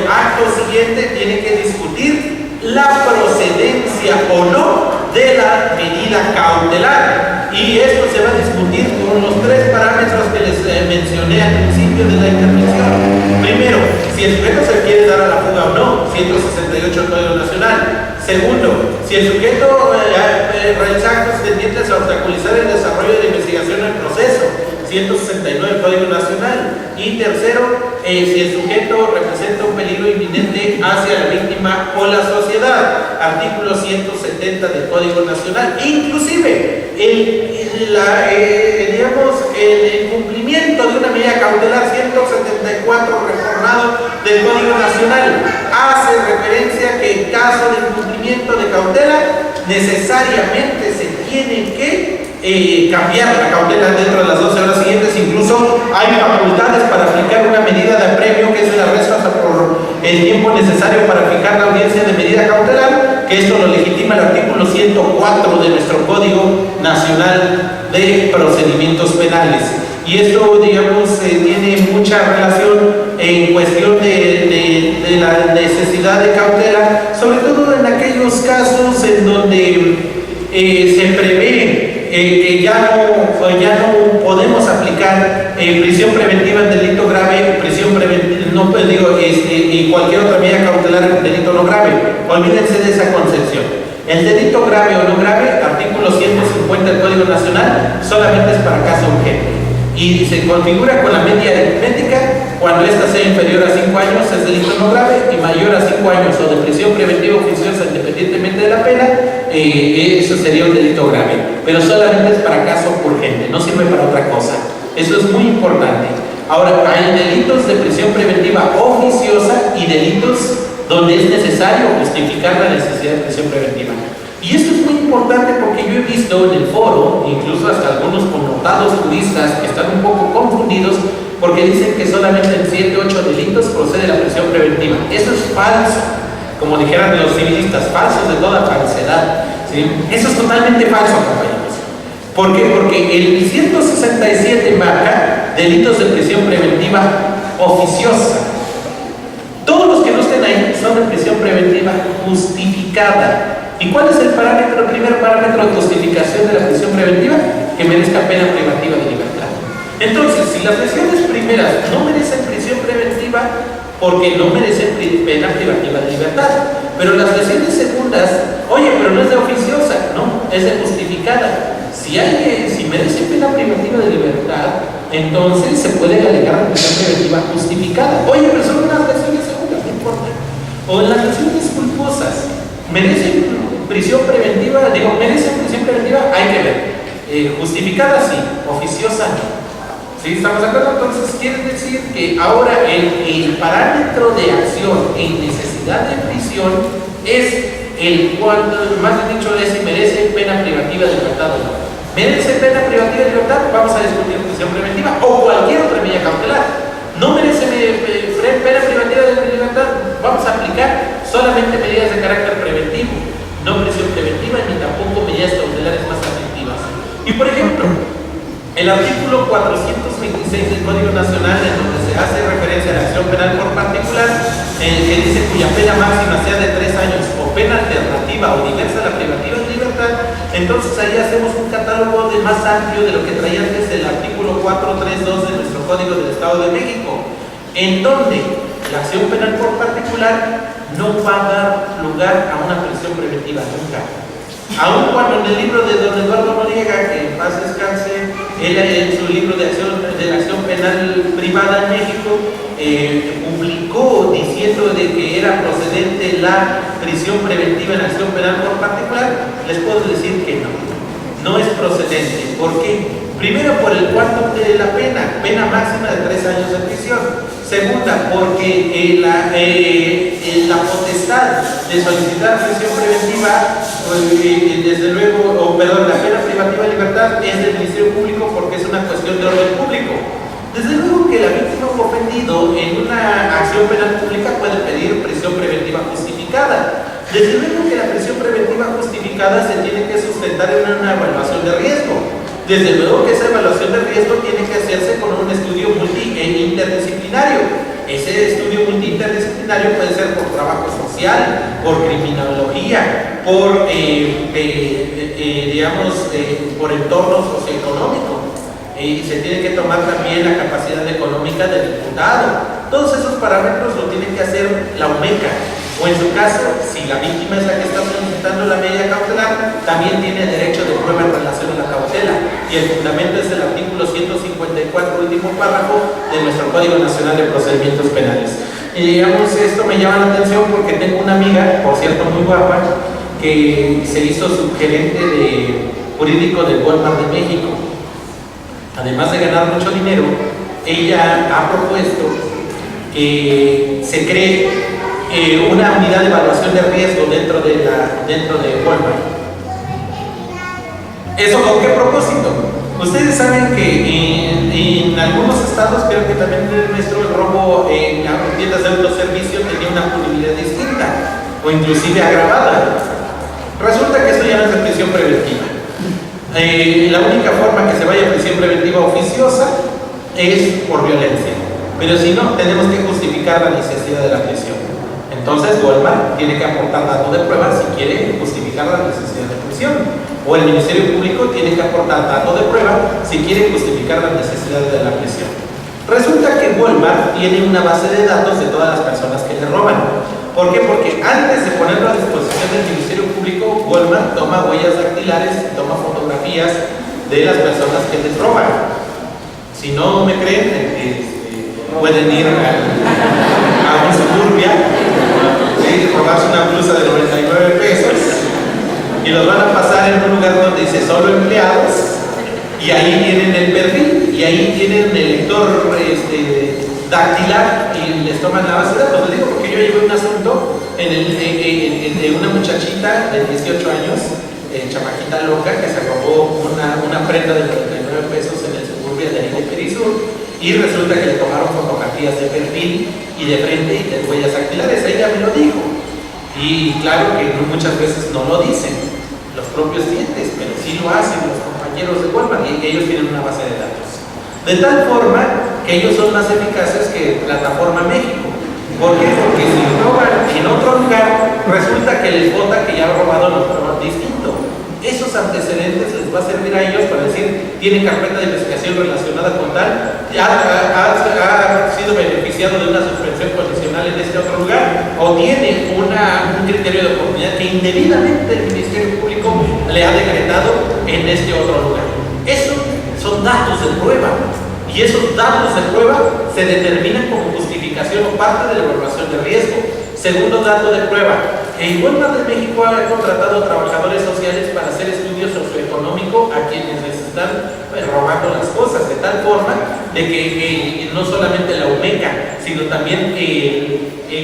acto siguiente tiene que discutir la procedencia o no de la medida cautelar. y esto se va a discutir con los tres parámetros que les mencioné al principio de la intervención. Primero, si el sujeto se quiere dar a la fuga o no, 168 del Código Nacional. Segundo, si el sujeto realiza actos tendientes a obstaculizar el desarrollo de la investigación en el proceso, 169 del Código Nacional. Y tercero, si el sujeto representa un peligro inminente hacia la víctima o la sociedad, artículo 170 del Código Nacional. Inclusive, el cumplimiento de una medida cautelar 174 reformado del Código Nacional hace referencia que en caso de incumplimiento de cautela necesariamente se tiene que cambiar la cautela dentro de las 12 horas siguientes. Incluso hay facultades para aplicar una medida de apremio, que es el arresto hasta por el tiempo necesario para fijar la audiencia de medida cautelar, que esto lo legitima el artículo 104 de nuestro Código Nacional de Procedimientos Penales. Y esto, digamos, tiene mucha relación en cuestión de la necesidad de cautela, sobre todo en aquellos casos en donde se prevé que ya no podemos aplicar prisión preventiva en delito grave, prisión preventiva, y cualquier otra medida cautelar en delito no grave. Olvídense de esa concepción. El delito grave o no grave, artículo 150 del Código Nacional, solamente es para caso urgente. Y se configura con la media aritmética. Cuando ésta sea inferior a 5 años es delito no grave, y mayor a 5 años o de prisión preventiva oficiosa independientemente de la pena, eso sería un delito grave. Pero solamente es para caso urgente, no sirve para otra cosa. Eso es muy importante. Ahora, hay delitos de prisión preventiva oficiosa y delitos donde es necesario justificar la necesidad de prisión preventiva. Y esto es muy importante porque yo he visto en el foro, incluso hasta algunos connotados juristas que están un poco confundidos porque dicen que solamente en 7 u 8 delitos procede la prisión preventiva. Eso es falso, como dijeran los civilistas, falsos de toda falsedad, ¿sí? Eso es totalmente falso, compañeros. ¿Por qué? Porque el 167 marca delitos de prisión preventiva oficiosa. Todos los que no estén ahí son de prisión preventiva justificada. ¿Y cuál es el parámetro, el primer parámetro de justificación de la prisión preventiva? Que merezca pena privativa de libertad. Entonces, si las lesiones primeras no merecen prisión preventiva, porque no merecen pena privativa de libertad, pero las lesiones segundas, oye, pero no es de oficiosa, no, es de justificada. Si merece pena privativa de libertad, entonces se puede alegar prisión preventiva justificada. Oye, pero son unas lesiones segundas, no importa. O en las lesiones culposas, ¿merecen prisión preventiva? ¿Merecen prisión preventiva? Hay que ver. Justificada sí, oficiosa no. ¿Sí? ¿Estamos de acuerdo? Entonces quiere decir que ahora el parámetro de acción en necesidad de prisión es más bien dicho, es si merece pena privativa de libertad o no. ¿Merece pena privativa de libertad? Vamos a discutir prisión preventiva o cualquier otra medida cautelar. ¿No merece pena privativa de libertad? Vamos a aplicar solamente medidas de carácter preventivo, no prisión preventiva ni tampoco medidas cautelares más afectivas. Y por ejemplo, el artículo 426 del Código Nacional, en donde se hace referencia a la acción penal por particular, que dice cuya pena máxima sea de 3 años o pena alternativa o diversa a la privativa de libertad, entonces ahí hacemos un catálogo más amplio de lo que traía antes el artículo 432 de nuestro Código del Estado de México, en donde la acción penal por particular no va a dar lugar a una prisión preventiva nunca. Aun cuando en el libro de don Eduardo Noriega, que en paz descanse, él en su libro de la acción penal privada en México, publicó diciendo de que era procedente la prisión preventiva en acción penal por particular, les puedo decir que no es procedente. ¿Por qué? Primero, por el cuantum de la pena máxima de 3 años de prisión. Segunda, porque la potestad de solicitar prisión preventiva, desde luego, la pena privativa de libertad es del Ministerio Público porque es una cuestión de orden público. Desde luego que la víctima o ofendido en una acción penal pública puede pedir prisión preventiva justificada. Desde luego que la prisión preventiva justificada se tiene que sustentar en una evaluación de riesgo. Desde luego que esa evaluación de riesgo tiene que hacerse con un estudio interdisciplinario. Ese estudio interdisciplinario puede ser por trabajo social, por criminología, por, por entorno socioeconómico. Se tiene que tomar también la capacidad económica del imputado. Todos esos parámetros lo tiene que hacer la UMECA. O en su caso, si la víctima es la que está solicitando la medida cautelar, también tiene derecho de prueba en relación a la cautela. Y el fundamento es el artículo 154, último párrafo de nuestro Código Nacional de Procedimientos Penales. Y digamos, esto me llama la atención porque tengo una amiga, por cierto muy guapa, que se hizo subgerente jurídico del Walmart de México. Además de ganar mucho dinero, ella ha propuesto que se cree una unidad de evaluación de riesgo dentro de Walmart. ¿Eso con qué propósito? Ustedes saben que en algunos estados, creo que también en nuestro, el robo en tiendas de autoservicio tenía una punibilidad distinta o inclusive agravada. Resulta que eso ya no es de prisión preventiva. La única forma que se vaya a prisión preventiva oficiosa es por violencia, pero si no, tenemos que justificar la necesidad de la prisión. Entonces Walmart tiene que aportar datos de prueba si quiere justificar la necesidad de prisión, o el Ministerio Público tiene que aportar datos de prueba si quiere justificar la necesidad de la prisión. Resulta que Walmart tiene una base de datos de todas las personas que le roban. ¿Por qué? Porque antes de ponerlo a disposición del Ministerio Público, Walmart toma huellas dactilares, toma fotografías de las personas que les roban. Si no me creen, pueden ir a un Suburbia, robarse una blusa de 99 pesos y los van a pasar en un lugar donde dice solo empleados, y ahí tienen el perfil y ahí tienen el lector dactilar y les toman la base de datos. Les digo porque yo llevé un asunto de una muchachita de 18 años, chamaquita loca, que se robó una prenda de 99 pesos en el Suburbia de ahí de Perisur, y resulta que le tomaron fotografías de perfil y de frente y de huellas dactilares. Ella me lo dijo, y claro que muchas veces no lo dicen los propios clientes, pero sí lo hacen los compañeros de Walmart, y ellos tienen una base de datos, de tal forma que ellos son más eficaces que Plataforma México. ¿Por qué? Porque si roban en otro lugar, resulta que les vota que ya ha robado en otro lugar distinto. Esos antecedentes les va a servir a ellos para decir, tiene carpeta de investigación relacionada con tal, ha sido beneficiado de una suspensión condicional en este otro lugar, o tiene un criterio de oportunidad que indebidamente el Ministerio Público le ha decretado en este otro lugar. Esos son datos de prueba, y esos datos de prueba se determinan como justificación o parte de la evaluación de riesgo. Segundo dato de prueba: el Walmart de México ha contratado trabajadores sociales para hacer estudios socioeconómicos a quienes les están robando las cosas, de tal forma de que no solamente la UMECA, sino también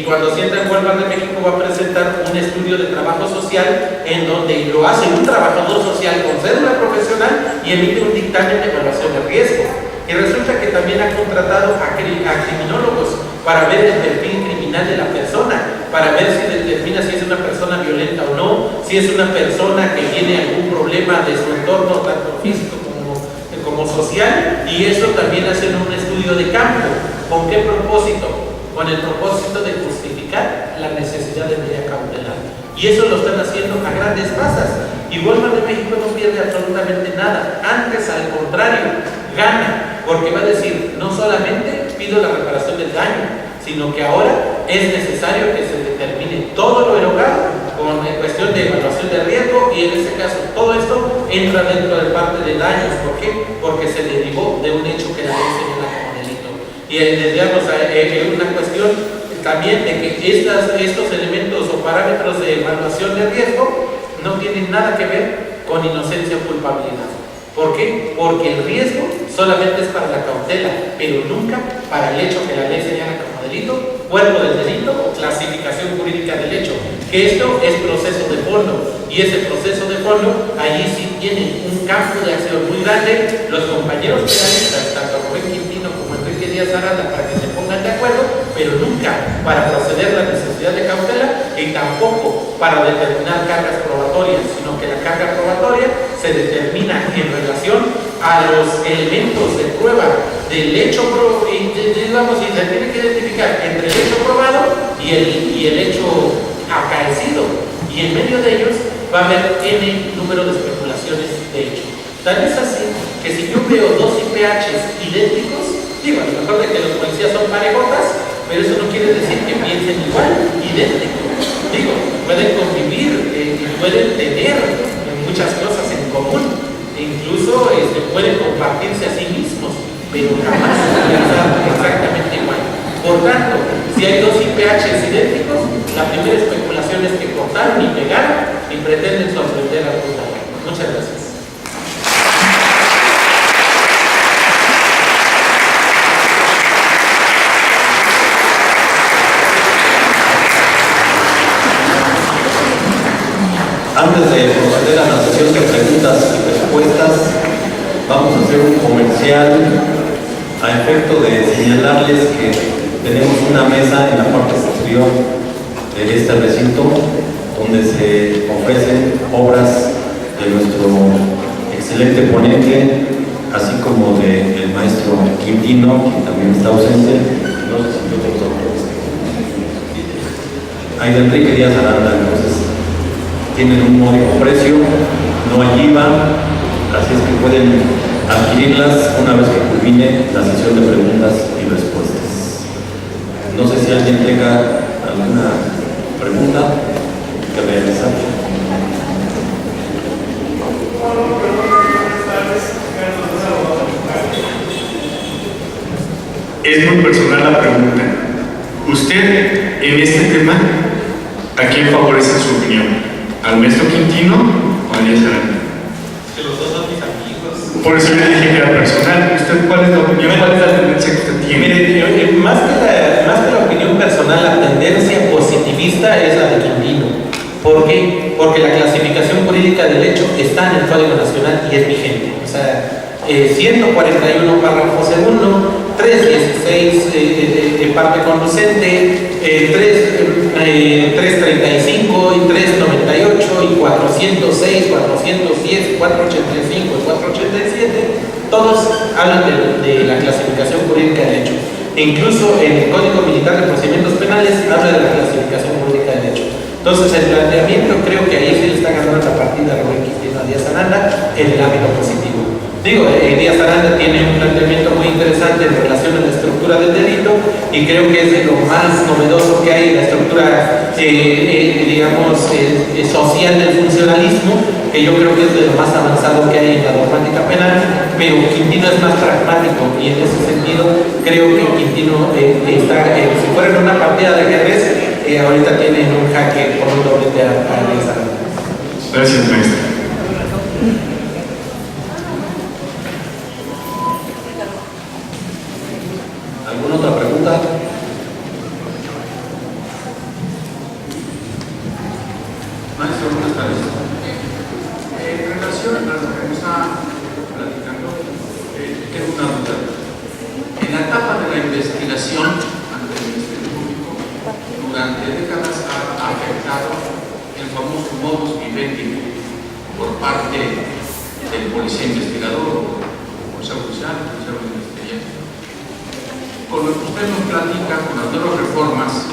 cuando sienta el Walmart de México va a presentar un estudio de trabajo social en donde lo hace un trabajador social con cédula profesional y emite un dictamen de evaluación de riesgo. Y resulta que también ha contratado a criminólogos para ver el perfil criminal de la persona, para ver si determina si es una persona violenta o no, si es una persona que tiene algún problema de su entorno, tanto físico como social, y eso también hacen un estudio de campo. ¿Con qué propósito? Con el propósito de justificar la necesidad de medida cautelar. Y eso lo están haciendo a grandes masas. Y Walmart de México no pierde absolutamente nada. Antes, al contrario, gana, porque va a decir, no solamente pido la reparación del daño, sino que ahora es necesario que se determine todo lo erogado con cuestión de evaluación de riesgo, y en este caso todo esto entra dentro de parte de daños. ¿Por qué? Porque se derivó de un hecho que la ley señala como delito. Y digamos, una cuestión también de que estos elementos o parámetros de evaluación de riesgo no tienen nada que ver con inocencia o culpabilidad. ¿Por qué? Porque el riesgo solamente es para la cautela, pero nunca para el hecho que la ley señala como delito, cuerpo del delito o clasificación jurídica del hecho. Que esto es proceso de fondo, y ese proceso de fondo, allí sí tienen un campo de acción muy grande los compañeros penalistas, tanto Rubén Quintino como Enrique Díaz Aranda, para que se pongan de acuerdo, pero nunca para proceder a la necesidad de cautela, y tampoco para determinar cargas probatorias, sino que la carga probatoria se determina en relación a los elementos de prueba del hecho, digamos, y se tiene que identificar entre el hecho probado y el hecho acaecido, y en medio de ellos va a haber N número de especulaciones de hecho. Tal es así que si yo veo dos IPHs idénticos, digo, a lo mejor de que los policías son parejotas, pero eso no quiere decir que piensen igual, idénticos. Digo, pueden convivir y pueden tener muchas cosas en común, e incluso pueden compartirse a sí mismos, pero jamás pensar exactamente igual. Por tanto, si hay dos IPHs idénticos, la primera especulación es que cortaron y pegaron y pretenden sorprender a los demás. Muchas gracias. Antes de proceder a la sesión de preguntas y respuestas, vamos a hacer un comercial a efecto de señalarles que tenemos una mesa en la parte posterior de este recinto donde se ofrecen obras de nuestro excelente ponente, así como del maestro Quintino, quien también está ausente. No sé si yo tengo ahí de Enrique Díaz Aranda. Entonces tienen un módico precio, no hay IVA, así es que pueden adquirirlas una vez que culmine la sesión de preguntas y respuestas. No sé si alguien tenga alguna pregunta que realizar. Es muy personal la pregunta. ¿Usted en este tema a quién favorece su opinión? ¿Al maestro Quintino o a Díaz Aranda? Que los dos son mis amigos. Por eso le dije que era personal. ¿Usted cuál es la opinión? ¿Cuál es la tendencia que usted tiene? Mire, más que la opinión personal, la tendencia positivista es la de Quintino. ¿Por qué? Porque la clasificación jurídica del hecho está en el Código Nacional y es vigente. O sea, 141 párrafo segundo, 316 parte conducente, 335 y 398 y 406, 410, 485 y 487, todos hablan de la clasificación jurídica del hecho. E incluso en el Código Militar de Procedimientos Penales habla de la clasificación jurídica del hecho. Entonces el planteamiento, creo que ahí se le está ganando la partida a Rubén Quintino, a Díaz Aranda en el ámbito positivo. Digo, Díaz Aranda tiene un planteamiento muy interesante en relación a la estructura del delito y creo que es de lo más novedoso que hay en la estructura, digamos, social del funcionalismo, que yo creo que es de lo más avanzado que hay en la dogmática penal, pero Quintino es más pragmático y en ese sentido creo que Quintino está, si fuera en una partida de ajedrez, ahorita tiene un jaque con un doblete a Díaz Aranda. Gracias, maestro. ¿Alguna otra pregunta? Maestro, buenas tardes. En relación a lo que me está platicando, tengo una duda. En la etapa de la investigación ante el Ministerio Público, durante décadas ha afectado el famoso modus vivendi por parte del policía investigador, policía judicial, policía ministerial. Con lo que usted nos platica, con las nuevas reformas,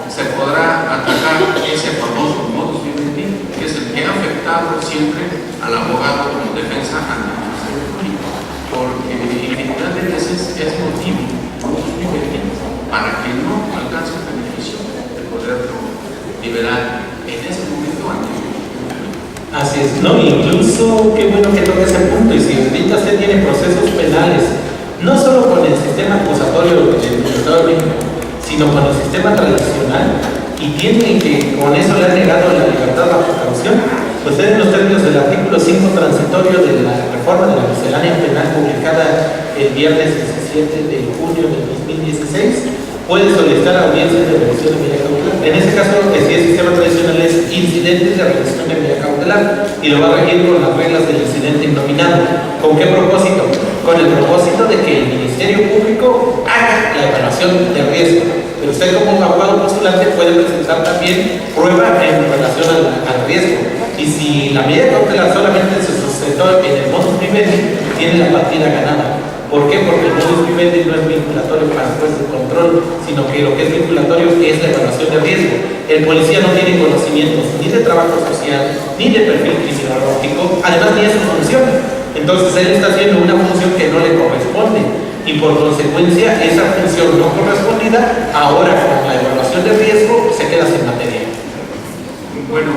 se podrá atacar ese famoso modus vivendi, que es el que ha afectado siempre al abogado como defensa ante el Ministerio Público, porque infinidad de veces es motivo modus vivendi para que no alcance el beneficio de poderlo liberar en ese momento ante el Ministerio Público. Así es, ¿no? Incluso, qué bueno que toque ese punto, y si ahorita usted tiene procesos penales, no solo con el sistema acusatorio del Estado de México, sino con el sistema tradicional, y tiene que, con eso le han negado la libertad bajo caución, pues en los términos del artículo 5 transitorio de la reforma de la miscelánea penal publicada el viernes 17 de junio del 2016, puede solicitar audiencias de revisión de medida cautelar. En ese caso, si el sistema tradicional es incidentes de revisión de medida cautelar y lo va a regir con las reglas del incidente innominado. ¿Con qué propósito? Con el propósito de que el Ministerio Público haga la evaluación de riesgo. Pero usted como abogado postulante puede presentar también prueba en relación al riesgo. Y si la medida cautelar solamente se sustentó en el modus vivendi, tiene la partida ganada. ¿Por qué? Porque el modus vivendi no es vinculatorio para el juez de control, sino que lo que es vinculatorio es la evaluación de riesgo. El policía no tiene conocimientos ni de trabajo social, ni de perfil criminológico, además ni es su función. Entonces él está haciendo una función que no le corresponde y por consecuencia esa función no correspondida, ahora con la evaluación de riesgo se queda sin materia. Bueno,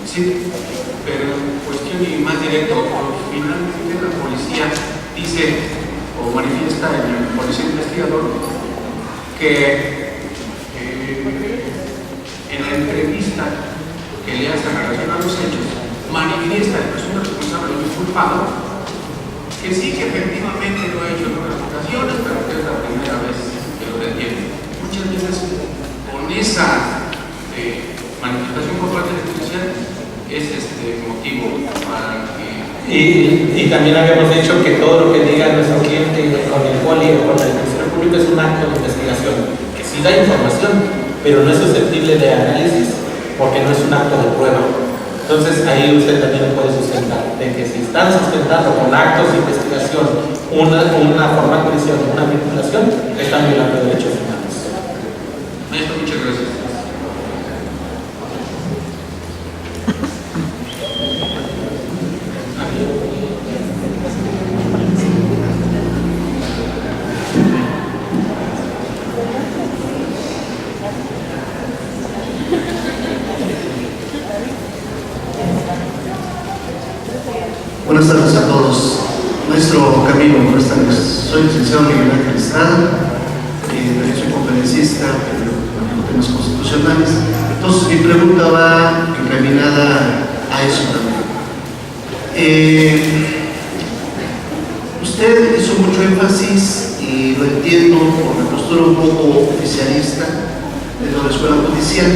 sí, pero en cuestión y más directo, finalmente la policía dice o manifiesta en el policía investigador que en la entrevista que le hace en relación a los hechos, manifiesta el presunto responsable o culpado que sí, que efectivamente lo ha hecho en otras ocasiones, pero que es la primera vez que lo detiene. Muchas veces con esa manifestación por parte del policía es motivo para que... Y también habíamos dicho que todo lo que diga nuestro cliente con el poli o con el Ministerio Público es un acto de investigación, que sí da información, pero no es susceptible de análisis porque no es un acto de prueba. Entonces ahí usted también lo puede sustentar, de que si están sustentando con actos de investigación una formal prisión, una vinculación, están violando derechos humanos. Maestro, muchas gracias. Buenas tardes a todos. Maestro Camilo, buenas tardes. Soy el licenciado Miguel Ángel Estrada, soy conferencista en temas constitucionales. Entonces mi pregunta va encaminada a eso también. Usted hizo mucho énfasis, y lo entiendo por la postura un poco oficialista de la escuela judicial,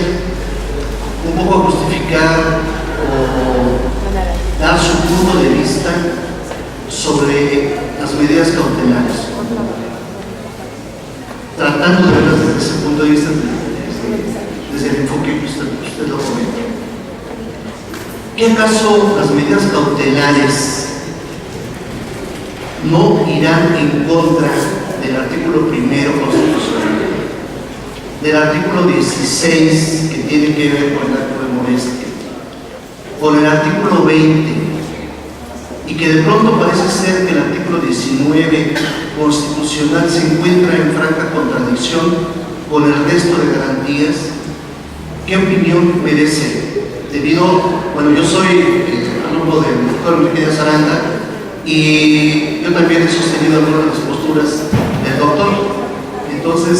un poco a justificar o dar su punto de vista sobre las medidas cautelares, tratando de verlas desde ese punto de vista, desde el enfoque que usted lo comenta. ¿Qué acaso las medidas cautelares no irán en contra del artículo primero constitucional, del artículo 16 que tiene que ver con el acto de molestia, con el artículo 20, y que de pronto parece ser que el artículo 19 constitucional se encuentra en franca contradicción con el resto de garantías? ¿Qué opinión merece? Bueno, yo soy alumno del doctor Enrique Díaz Aranda y yo también he sostenido algunas de las posturas del doctor. Entonces,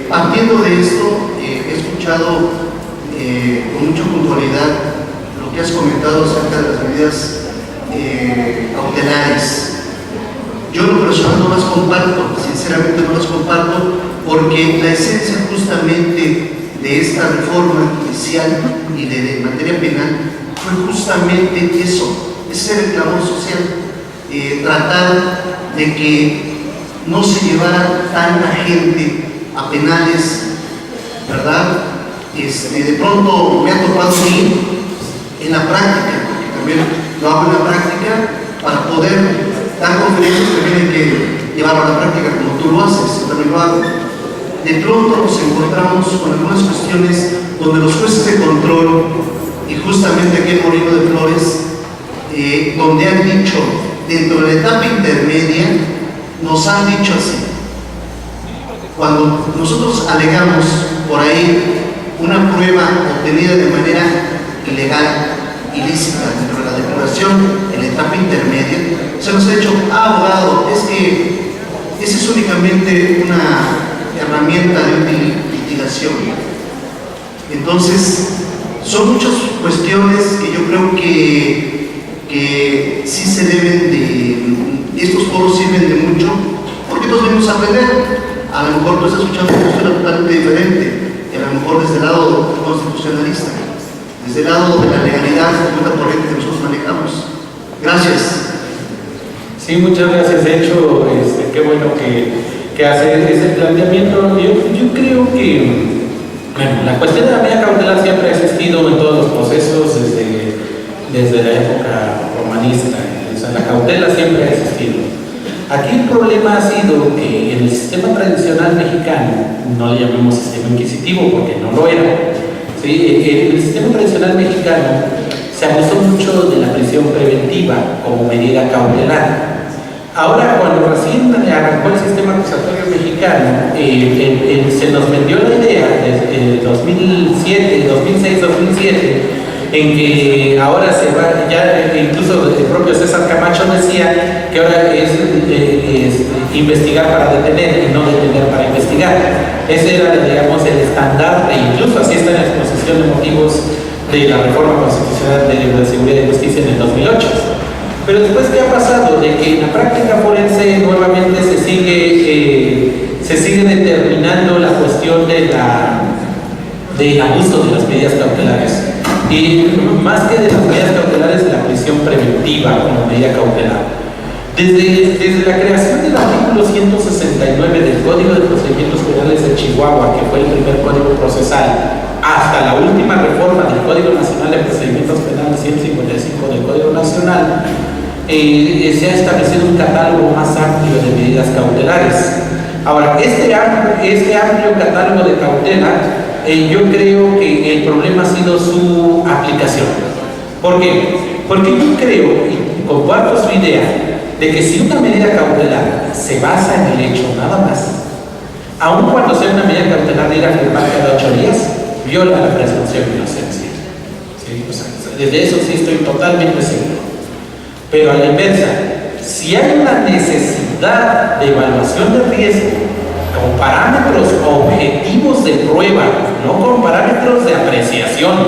partiendo de esto, he escuchado con mucha puntualidad lo que has comentado acerca de las medidas cautelares. Yo en lo personal no las comparto, sinceramente no las comparto, porque la esencia justamente de esta reforma judicial y de materia penal fue justamente eso, ese reclamo social, tratar de que no se llevara tanta gente a penales, ¿verdad? De pronto me ha tocado a mí en la práctica, porque también lo hago en la práctica, para poder dar conferencias también hay que llevarlo a la práctica, como tú lo haces, yo también lo hago. De pronto nos encontramos con algunas cuestiones donde los jueces de control, y justamente aquí en Molino de Flores, donde han dicho, dentro de la etapa intermedia, nos han dicho así: cuando nosotros alegamos por ahí una prueba obtenida de manera ilegal, ilícita, dentro de la declaración en la etapa intermedia, se nos ha dicho: abogado, es que esa es únicamente una herramienta de litigación. Entonces, son muchas cuestiones que yo creo que sí se deben de, estos foros sirven de mucho, porque todos venimos a aprender. A lo mejor tú estás escuchando una postura totalmente diferente, y a lo mejor desde el lado constitucionalista, desde el lado de la legalidad, de la corriente que nosotros manejamos. Gracias. Sí, muchas gracias. De hecho, qué bueno que hace ese planteamiento. Yo creo que, bueno, la cuestión de la medida cautelar siempre ha existido en todos los procesos desde la época romanista. O sea, la cautela siempre ha existido. Aquí el problema ha sido que en el sistema tradicional mexicano, no le llamemos sistema inquisitivo porque no lo era, ¿sí? En el sistema tradicional mexicano se abusó mucho de la prisión preventiva como medida cautelar. Ahora, cuando recién arrancó el sistema acusatorio mexicano, se nos vendió la idea desde 2007, 2006, 2007, en que ahora se va, ya incluso el propio César Camacho decía que ahora es investigar para detener y no detener para investigar. Ese era, digamos, el estandarte, incluso así está en la exposición de motivos de la reforma constitucional de seguridad y justicia en el 2008. Pero después, ¿qué ha pasado? De que en la práctica forense nuevamente se sigue determinando la cuestión del abuso de las medidas cautelares. Y más que de las medidas cautelares, de la prisión preventiva como medida cautelar. Desde la creación del artículo 169 del Código de Procedimientos Penales de Chihuahua, que fue el primer código procesal, hasta la última reforma del Código Nacional de Procedimientos Penales 155 del Código Nacional, se ha establecido un catálogo más amplio de medidas cautelares. Ahora, este amplio catálogo de cautela, yo creo que el problema ha sido su aplicación. ¿Por qué? Porque yo creo, y comparto su idea, de que si una medida cautelar se basa en el hecho nada más, aun cuando sea una medida cautelar de ir a firmar cada 8 días, viola la presunción de inocencia. ¿Sí? O sea, desde eso sí estoy totalmente seguro. Pero a la inversa, si hay una necesidad de evaluación de riesgo con parámetros objetivos de prueba, no con parámetros de apreciación,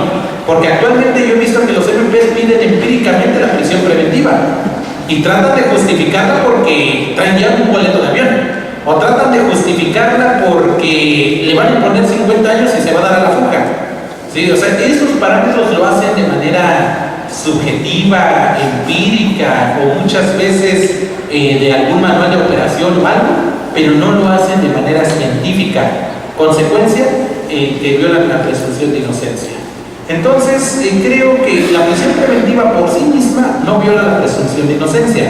porque actualmente yo he visto que los MPs piden empíricamente la prisión preventiva y tratan de justificarla porque traen ya un boleto de avión, o tratan de justificarla porque le van a imponer 50 años y se va a dar a la fuga. ¿Sí? O sea, esos parámetros lo hacen de manera subjetiva, empírica, o muchas veces de algún manual de operación o algo, pero no lo hacen de manera científica. Consecuencia, que violan la presunción de inocencia. Entonces, creo que la prisión preventiva por sí misma no viola la presunción de inocencia,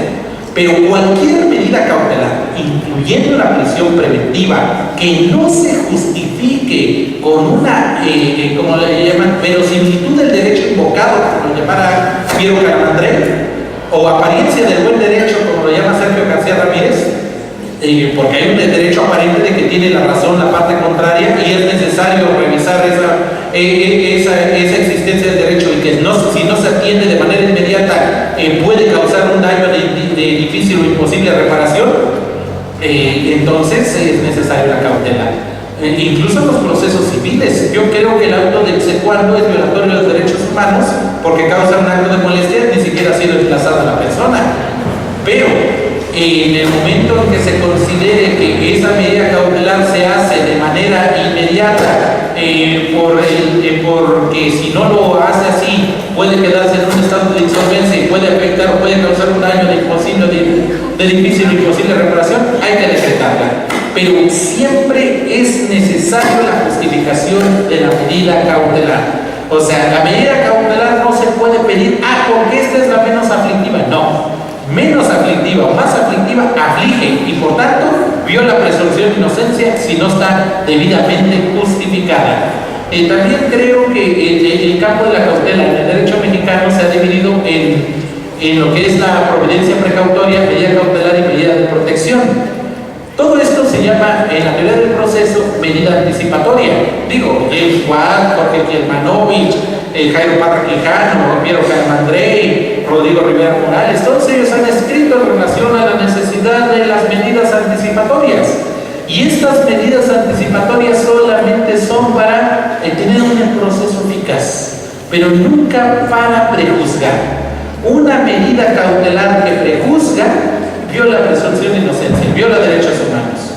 pero cualquier medida cautelar, incluyendo la prisión preventiva, que no se justifique con una, como le llaman, verosimilitud del derecho invocado, como lo llamara Piero Calamandré, o apariencia del buen derecho, como lo llama Sergio García Ramírez, porque hay un derecho aparente de que tiene la razón la parte contraria y es necesario revisar esa existencia del derecho, y que si no se atiende de manera inmediata puede causar un daño de difícil o imposible reparación, entonces es necesaria la cautela. Incluso en los procesos civiles, yo creo que el auto de execuando es violatorio de los derechos humanos porque causa un acto de molestia, ni siquiera ha sido desplazada la persona. Pero en el momento en que se considere que esa medida cautelar se hace de manera inmediata, porque si no lo hace así, puede quedarse en un estado de insolvencia y puede afectar o puede causar un daño de difícil o imposible reparación, hay que decretarla. Pero siempre es necesario la justificación de la medida cautelar. O sea, la medida cautelar no se puede pedir, porque esta es la menos aflictiva. No. Menos aflictiva o más aflictiva aflige y por tanto viola presunción de inocencia si no está debidamente justificada. También creo que el campo de la cautela en el derecho mexicano se ha dividido en lo que es la providencia precautoria, medida cautelar y medida de protección. Todo esto se llama, en la teoría del proceso, medida anticipatoria. Digo, James Watt, Jorge Kielmanovich, Jairo Parra Quijano, Piero Calamandré, Rodrigo Rivera Morales, todos ellos han escrito en relación a la necesidad de las medidas anticipatorias. Y estas medidas anticipatorias solamente son para tener un proceso eficaz, pero nunca para prejuzgar. Una medida cautelar que prejuzga viola presunción de inocencia, viola derechos humanos.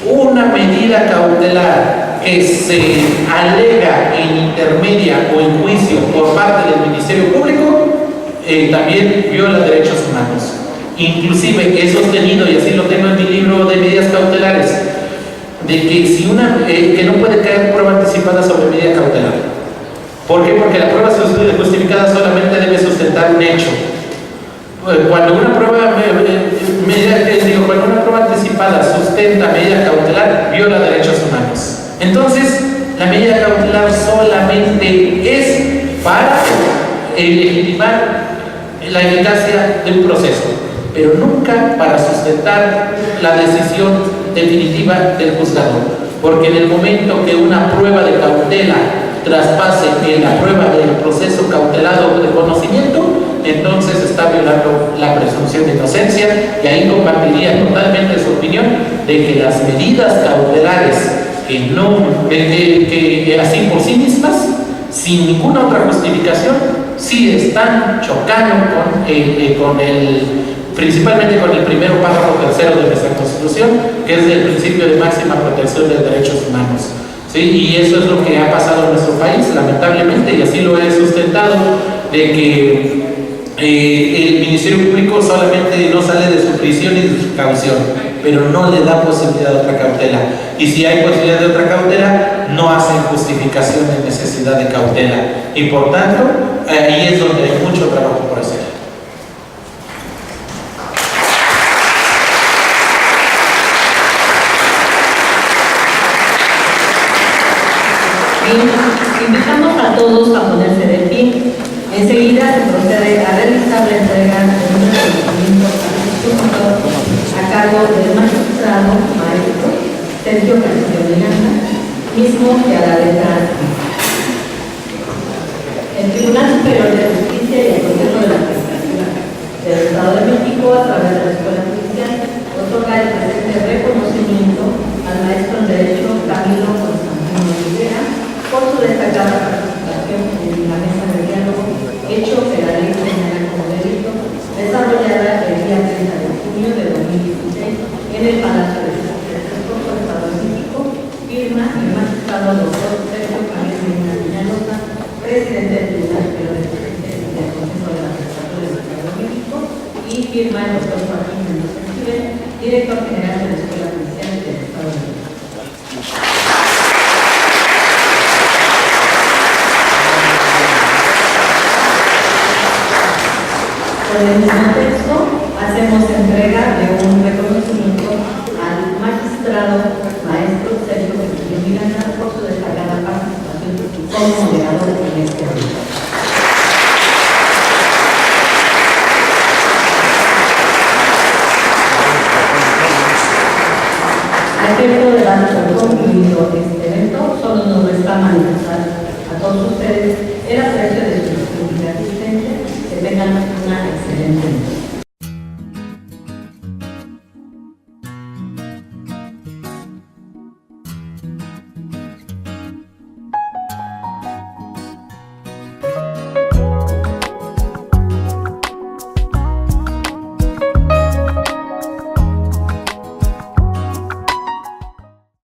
Una medida cautelar que se alega en intermedia o en juicio por parte del Ministerio Público también viola derechos humanos. Inclusive he sostenido, y así lo tengo en mi libro de medidas cautelares, de que que no puede caer prueba anticipada sobre medida cautelar. ¿Por qué? Porque la prueba justificada solamente debe sustentar un hecho. Cuando una prueba cuando una prueba anticipada sustenta medida cautelar, viola derechos humanos. Entonces, la medida cautelar solamente es para legitimar la eficacia de un proceso, pero nunca para sustentar la decisión definitiva del juzgador. Porque en el momento que una prueba de cautela traspase en la prueba del proceso cautelado de conocimiento, entonces está violando la presunción de inocencia, y ahí compartiría totalmente su opinión de que las medidas cautelares que así por sí mismas, sin ninguna otra justificación, sí están chocando principalmente con el primero párrafo tercero de nuestra Constitución, que es el principio de máxima protección de derechos humanos. ¿Sí? Y eso es lo que ha pasado en nuestro país, lamentablemente, y así lo he sustentado, de que el Ministerio Público solamente no sale de su prisión y de su caución, pero no le da posibilidad de otra cautela. Y si hay posibilidad de otra cautela, no hacen justificación de necesidad de cautela. Y por tanto, ahí es donde hay mucho trabajo por hacer. Invitamos a todos a ponerse de pie. Enseguida se procede a realizar la entrega de un reconocimiento a cargo del magistrado maestro Sergio Castillo Miranda, mismo que a la letra. El Tribunal Superior de Justicia y el Consejo de la Justicia del Estado de México, a través de la Escuela Judicial, otorga el presente reconocimiento al maestro en Derecho Camilo Constantino Rivera por su destacada participación en la mesa de diálogo, hecho que la ley señala como delito, desarrollada el día 30 de junio de 2016 en el Palacio de Justicia del Estado de México, firma el magistrado doctor Sergio Camilo Peñalosa, presidente del Tribunal Superior de Justicia y del Consejo de la Judicatura del Estado de México, y firma el doctor Joaquín Mendoza Esquivel, director general de la Escuela Judicial del Estado de México. Por el mismo texto, hacemos entrega de un reconocimiento al magistrado maestro Sergio Castillo Miranda por su destacada participación como moderador en este evento. A efecto de dar por concluido este evento, solo nos resta manifestar a todos ustedes el aprecio de su disponibilidad existente. Que tengan una excelente noche.